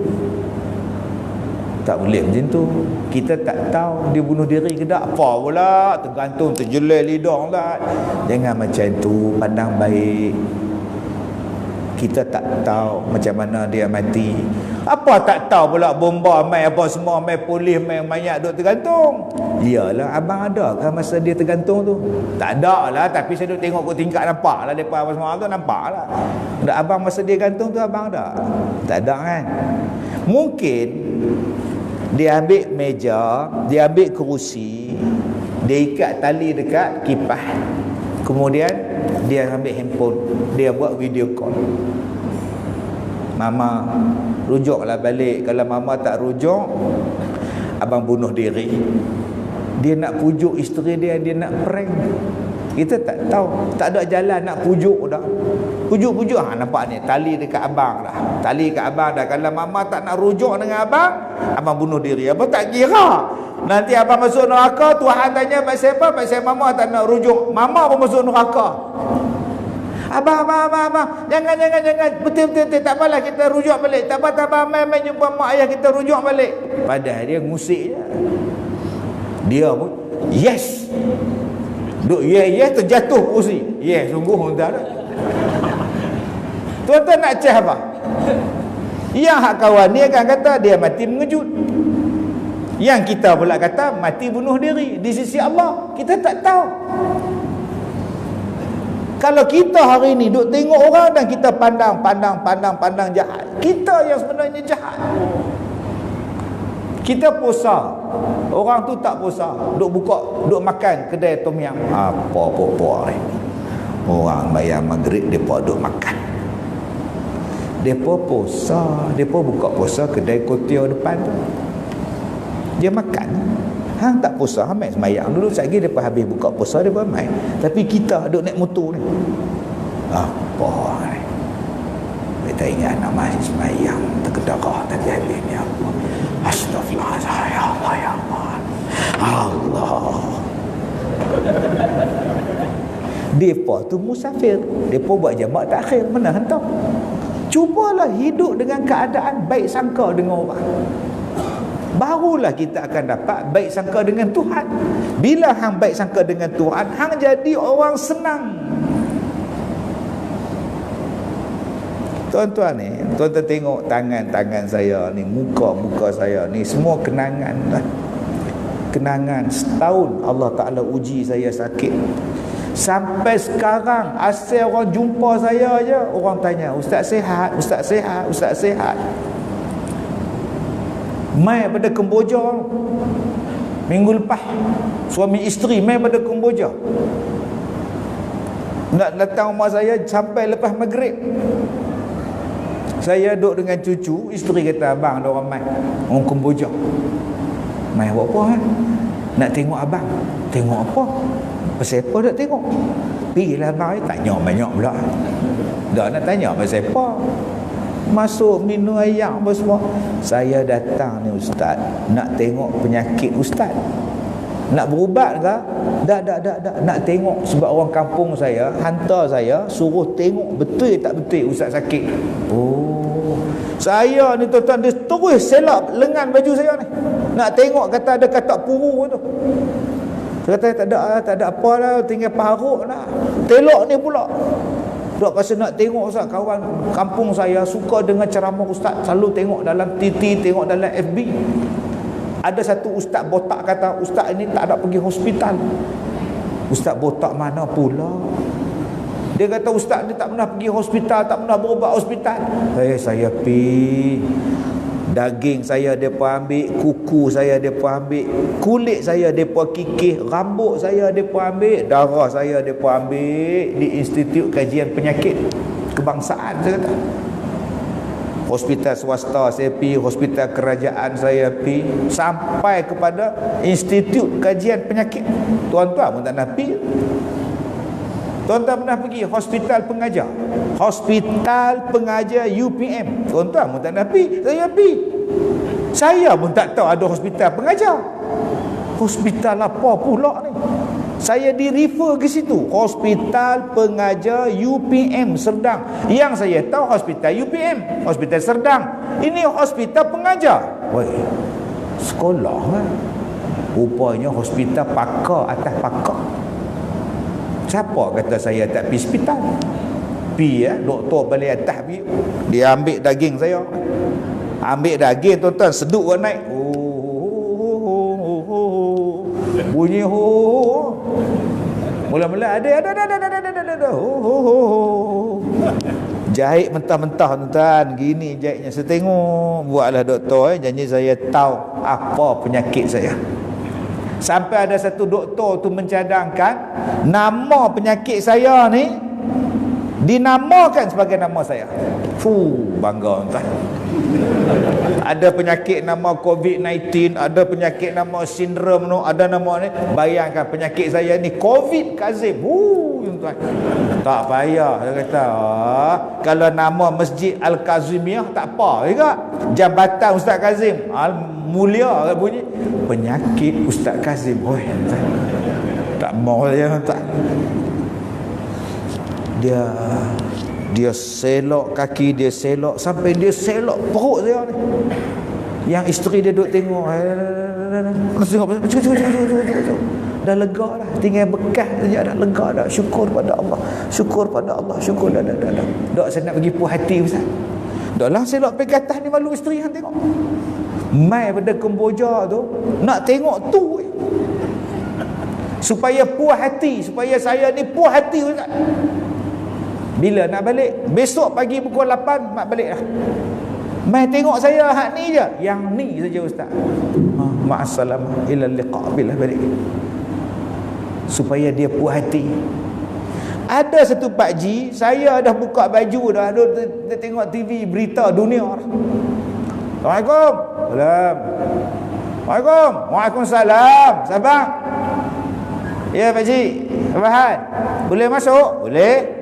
Tak boleh macam tu. Kita tak tahu dia bunuh diri ke tak. Apa pula tergantung, terjelai lidah lah. Jangan macam tu, pandang baik. Kita tak tahu macam mana dia mati. Apa tak tahu pula bomba mai apa semua, mai polis, mai mayat duk tergantung. Iyalah, abang ada kan masa dia tergantung tu? Tak ada lah, tapi saya duk tengok kat tingkat, nampak lah depan apa semua tu, nampak lah. Abang masa dia gantung tu abang ada? Tak ada kan? Mungkin dia ambil meja, dia ambil kerusi, dia ikat tali dekat kipas, kemudian dia ambil handphone, dia buat video call. Mama, rujuklah balik. Kalau mama tak rujuk, abang bunuh diri. Dia nak pujuk isteri dia, dia nak prank. Kita tak tahu, tak ada jalan nak pujuk dah. Pujuk-pujuk, nampak ni tali dekat abang dah. Tali kat abang dah. Kalau mama tak nak rujuk dengan abang, abang bunuh diri. Abang tak kira. Nanti abang masuk neraka, Tuhan tanya pasal apa? Pasal mama tak nak rujuk. Mama pun masuk neraka. Abang, jangan. Betul. Tak apalah, kita rujuk balik. Tak apa, mai jumpa mak ayah, kita rujuk balik. Padahal dia ngusik je. Dia pun, yes. Duk terjatuh kursi. Sungguh tuan-tuan. Tuan-tuan nak ceh apa? Yang hak kawan ni akan kata dia mati mengejut. Yang kita pula kata mati bunuh diri. Di sisi Allah kita tak tahu. Kalau kita hari ni duk tengok orang dan kita pandang jahat, kita yang sebenarnya jahat. Kita puasa, orang tu tak puasa, duk makan kedai tom yam. Apa ni? Orang bayar maghrib depa duk makan. Depa puasa, depa buka puasa kedai kotiau depan tu. Dia makan. Hang tak puasa, amai sembahyang dulu. Sekali depa habis buka puasa depa amai. Tapi kita duk naik motor ni. Apa ni? Kita ingat nak masih sembahyang terkedarah tadi habis ni apa? Astaghfirullah, ya Allah, ya Allah. Allah. Depa tu musafir. Depa buat jamak takhir. Mana hentam? Cubalah hidup dengan keadaan baik sangka dengan orang. Barulah kita akan dapat baik sangka dengan Tuhan. Bila hang baik sangka dengan Tuhan, hang jadi orang senang. Tuan-tuan ni, tuan-tuan tengok tangan-tangan saya ni, muka-muka saya ni, semua kenangan lah. Kenangan setahun Allah Ta'ala uji saya sakit. Sampai sekarang asal orang jumpa saya je, orang tanya, Ustaz sihat, Ustaz sihat, Ustaz sihat. Mai pada Kemboja minggu lepas, suami isteri mai pada Kemboja, nak datang rumah saya sampai lepas maghrib. Saya duduk dengan cucu, isteri kata, abang ada orang mai, orang Kemboja. Mai buat apa kan? Nak tengok abang. Tengok apa? Pasal apa nak tengok? Pergilah abang ni, tanya banyak pula. Dah nak tanya pasal apa? Masuk minum air apa semua. Saya datang ni ustaz, nak tengok penyakit ustaz. Nak berubat ke? Tak. Nak tengok sebab orang kampung saya hantar saya suruh tengok betul tak betul ustaz sakit. Oh. Saya ni tuan-tuan dia terus selap lengan baju saya ni. Nak tengok kata ada katak puru tu. Saya kata tak ada apa lah, tinggal paharuk lah. Telok ni pula. Dok pasal nak tengok ustaz, kawan kampung saya suka dengan ceramah ustaz, selalu tengok dalam TT, tengok dalam FB. Ada satu ustaz botak kata, ustaz ini tak ada pergi hospital. Ustaz botak mana pula? Dia kata ustaz ni tak pernah pergi hospital, tak pernah berubat hospital. Saya pergi. Daging saya depa ambil, kuku saya depa ambil, kulit saya depa kikih, rambut saya depa ambil, darah saya depa ambil di Institut Kajian Penyakit Kebangsaan saya kata. Hospital swasta saya pergi, hospital kerajaan saya pergi, sampai kepada Institut Kajian Penyakit. Tuan-tuan pun tak nak pergi. Tuan-tuan pernah pergi hospital pengajar? Hospital pengajar UPM. Tuan-tuan pun tak nak pergi. Saya pergi. Saya pun tak tahu ada hospital pengajar. Hospital apa pula ni? Saya di refer ke situ. Hospital pengajar UPM Serdang. Yang saya tahu hospital UPM, hospital Serdang. Ini hospital pengajar. Woi, sekolah kan? Rupanya hospital pakar atas pakar. Siapa kata saya tak pergi hospital? Pergi doktor balik atas pergi. Dia ambil daging saya. Ambil daging tuan-tuan, seduk ke naik. Bunyi mula-mula ada. Jahit mentah-mentah tuan-tuan. Gini jahitnya. Saya tengok, buatlah doktor janji saya tahu apa penyakit saya. Sampai ada satu doktor tu mencadangkan nama penyakit saya ni dinamakan sebagai nama saya. Bangga tuan. Ada penyakit nama COVID-19, ada penyakit nama sindrom tu, ada nama ni. Bayangkan penyakit saya ni COVID Kazim. Tuan. Tak payah dia kata. Kalau nama Masjid Al-Kazimiyah tak apa juga. Jambatan Ustaz Kazim mulia bunyi penyakit Ustaz Kazim. Tak mau dia tak. Dia selok kaki, dia selok sampai dia selok perut saya ni. Yang isteri dia duduk tengok. dah lega dah, tinggal bekas saja dah, lega dah. Syukur pada Allah, syukur pada Allah, syukur dah. Dok saya nak pergi puas hati Ustaz. Dahlah saya nak pergi atas ni, malu isteri hang tengok. Mai pada Kemboja tu nak tengok tu supaya puas hati, supaya saya ni puas hati Ustaz. Bila nak balik? Besok pagi pukul 8 mak balik dah. Mai tengok saya hak ni je, yang ni saja Ustaz. Ma'assalamah ila liqa, bila balik, supaya dia puas hati. Ada satu pakcik, saya dah buka baju dah, dia tengok TV berita dunia dah. Assalamualaikum. Salam. Waalaikumsalam. Waalaikumsalam. Sabar. Ya pakcik, apa hal? Boleh masuk? Boleh.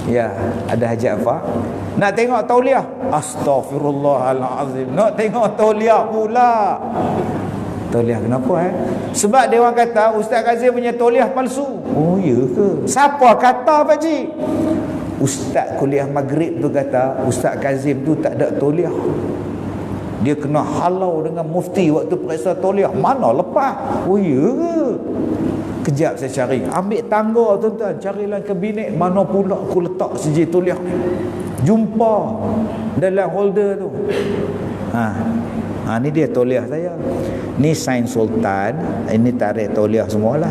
Ya, ada hajat apa? Nak tengok tauliah? Astaghfirullahalazim. Nak tengok tauliah pula. Tauliah kenapa Sebab dia orang kata Ustaz Kazim punya tauliah palsu. Oh ya ke? Siapa kata pakcik? Ustaz kuliah maghrib tu kata Ustaz Kazim tu tak ada tauliah. Dia kena halau dengan mufti waktu periksa tauliah. Mana lepas? Oh ya ke? Kejap saya cari, ambil tangga tuan-tuan, carilah kabinet mana pula aku letak sijil tauliah ni. Jumpa dalam holder tu. Ni dia tauliah saya. Ni sain sultan, ini tarikh tauliah semualah.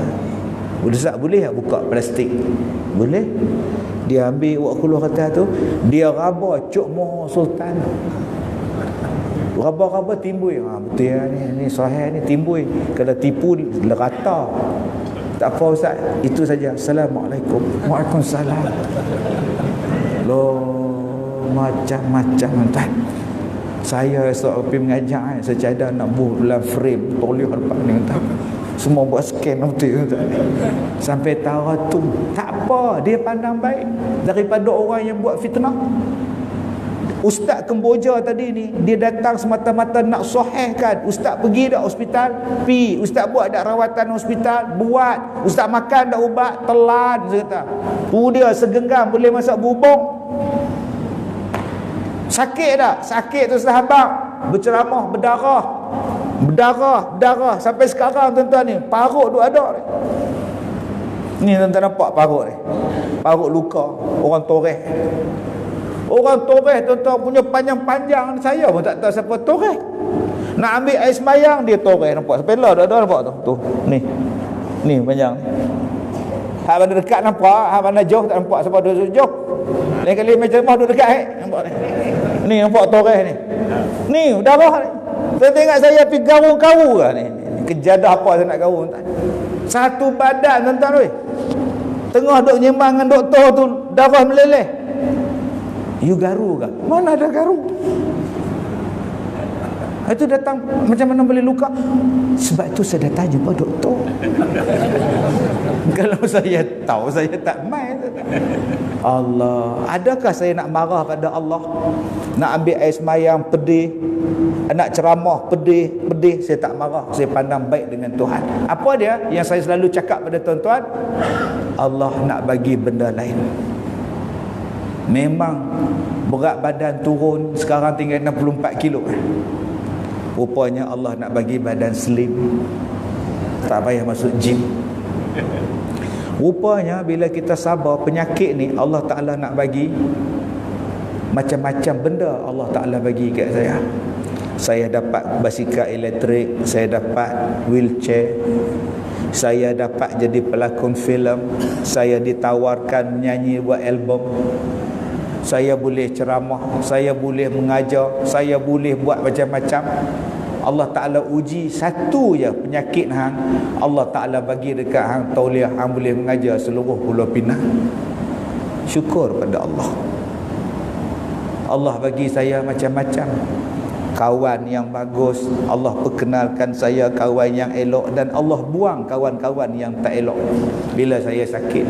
Ustaz boleh tak buka plastik? Boleh. Dia ambil wak keluar kata tu, dia raba cuk moh sultan. Raba-raba timbul. Betul ya, ni sahih ni timbul. Kalau tipu rata. Tak apa Ustaz, itu saja. Assalamualaikum. Waalaikumsalam. Loh, macam-macam tuan. Saya esok pergi mengajar, saya cadang nak buat dalam frame tauliah lepas ni tuan. Semua buat scan betul tuan. Sampai tahu tu. Tak apa, dia pandang baik daripada orang yang buat fitnah. Ustaz Kemboja tadi ni, dia datang semata-mata nak sahihkan. Ustaz pergi dak hospital? Pi. Ustaz buat dak rawatan hospital? Buat. Ustaz makan dak ubat? Telan, saya kata. Tu dia segenggam boleh masak bubuk. Sakit tak? Sakit tu sahabat. Berceramah, berdarah. Sampai sekarang tuan-tuan ni, parut duk ada ni. Ni tuan-tuan nampak parut ni. Parut luka. Orang toreh. Orang toreh tuan-tuan punya panjang-panjang. Saya pun tak tahu siapa toreh. Nak ambil air semayang, dia toreh. Nampak? Sampai lah ada nampak tu. Tu. Ni panjang ni. Hak mana dekat nampak, hak mana jauh tak nampak. Siapa duduk jauh. Lain kali macam mana duduk dekat nampak ni. Ni nampak toreh ni. Ni darah ni. Saya tengok saya pergi garu-garu lah ni. Kejadah apa saya nak garu tuan. Satu badan tuan-tuan weh. Tengah duk nyembang dengan doktor tu, darah meleleh. You garu ke? Mana ada garu? Itu datang macam mana boleh luka? Sebab itu saya datang jumpa doktor. Kalau saya tahu, saya tak main. Allah, adakah saya nak marah pada Allah? Nak ambil air semayang pedih, nak ceramah pedih, saya tak marah. Saya pandang baik dengan Tuhan. Apa dia yang saya selalu cakap pada tuan-tuan? Allah nak bagi benda lain. Memang berat badan turun, sekarang tinggal 64 kilo. Rupanya Allah nak bagi badan slim, tak payah masuk gym. Rupanya bila kita sabar penyakit ni, Allah Ta'ala nak bagi macam-macam benda. Allah Ta'ala bagi kat saya. Saya dapat basikal elektrik, saya dapat wheelchair, saya dapat jadi pelakon filem, saya ditawarkan menyanyi buat album, saya boleh ceramah, saya boleh mengajar, saya boleh buat macam-macam. Allah Ta'ala uji satu je penyakit hang, Allah Ta'ala bagi dekat hang tauliah, hang boleh mengajar seluruh Pulau Pinang. Syukur pada Allah. Allah bagi saya macam-macam kawan yang bagus, Allah perkenalkan saya kawan yang elok, dan Allah buang kawan-kawan yang tak elok. Bila saya sakit,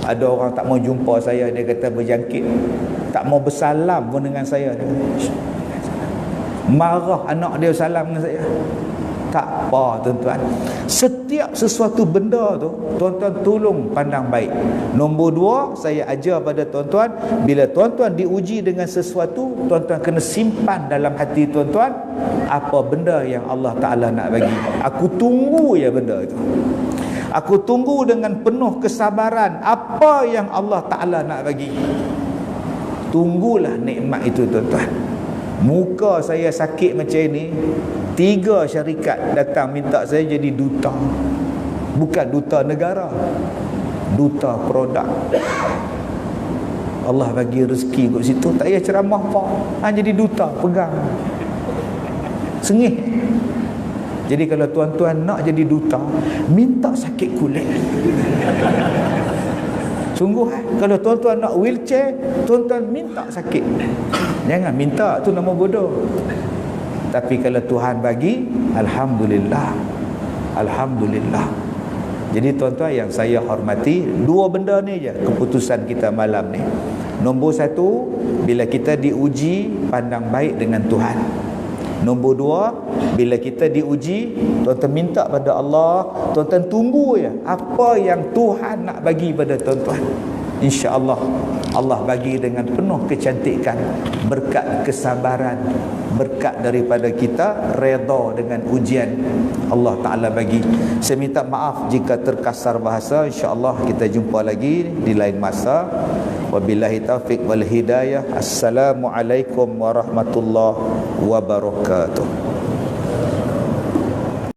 ada orang tak mau jumpa saya, dia kata berjangkit, tak mau bersalam pun dengan saya. Marah anak dia salam dengan saya. Tak apa tuan-tuan. Setiap setiap sesuatu benda tu, tuan-tuan tolong pandang baik. Nombor dua, saya ajar pada tuan-tuan, bila tuan-tuan diuji dengan sesuatu, tuan-tuan kena simpan dalam hati tuan-tuan apa benda yang Allah Ta'ala nak bagi. Aku tunggu ya benda itu. Aku tunggu dengan penuh kesabaran apa yang Allah Ta'ala nak bagi. Tunggulah nikmat itu tuan-tuan. Muka saya sakit macam ini, 3 syarikat datang minta saya jadi duta. Bukan duta negara, duta produk. Allah bagi rezeki kat situ, tak payah ceramah apa, jadi duta, pegang. Sengih. Jadi kalau tuan-tuan nak jadi duta, minta sakit kulit. Sungguh kalau tuan-tuan nak wheelchair, tuan-tuan minta sakit. Jangan minta, tu nama bodoh. Tapi kalau Tuhan bagi, alhamdulillah. Alhamdulillah. Jadi tuan-tuan yang saya hormati, 2 benda ni je keputusan kita malam ni. Nombor 1, bila kita diuji, pandang baik dengan Tuhan. Nombor 2, bila kita diuji, tuan-tuan minta pada Allah, tuan-tuan tunggu ya apa yang Tuhan nak bagi pada tuan-tuan. InsyaAllah Allah bagi dengan penuh kecantikan, berkat kesabaran, berkat daripada kita redha dengan ujian Allah Ta'ala bagi. Saya minta maaf jika terkasar bahasa. InsyaAllah kita jumpa lagi di lain masa. Wabillahi taufiq wal hidayah. Assalamualaikum warahmatullahi wabarakatuh.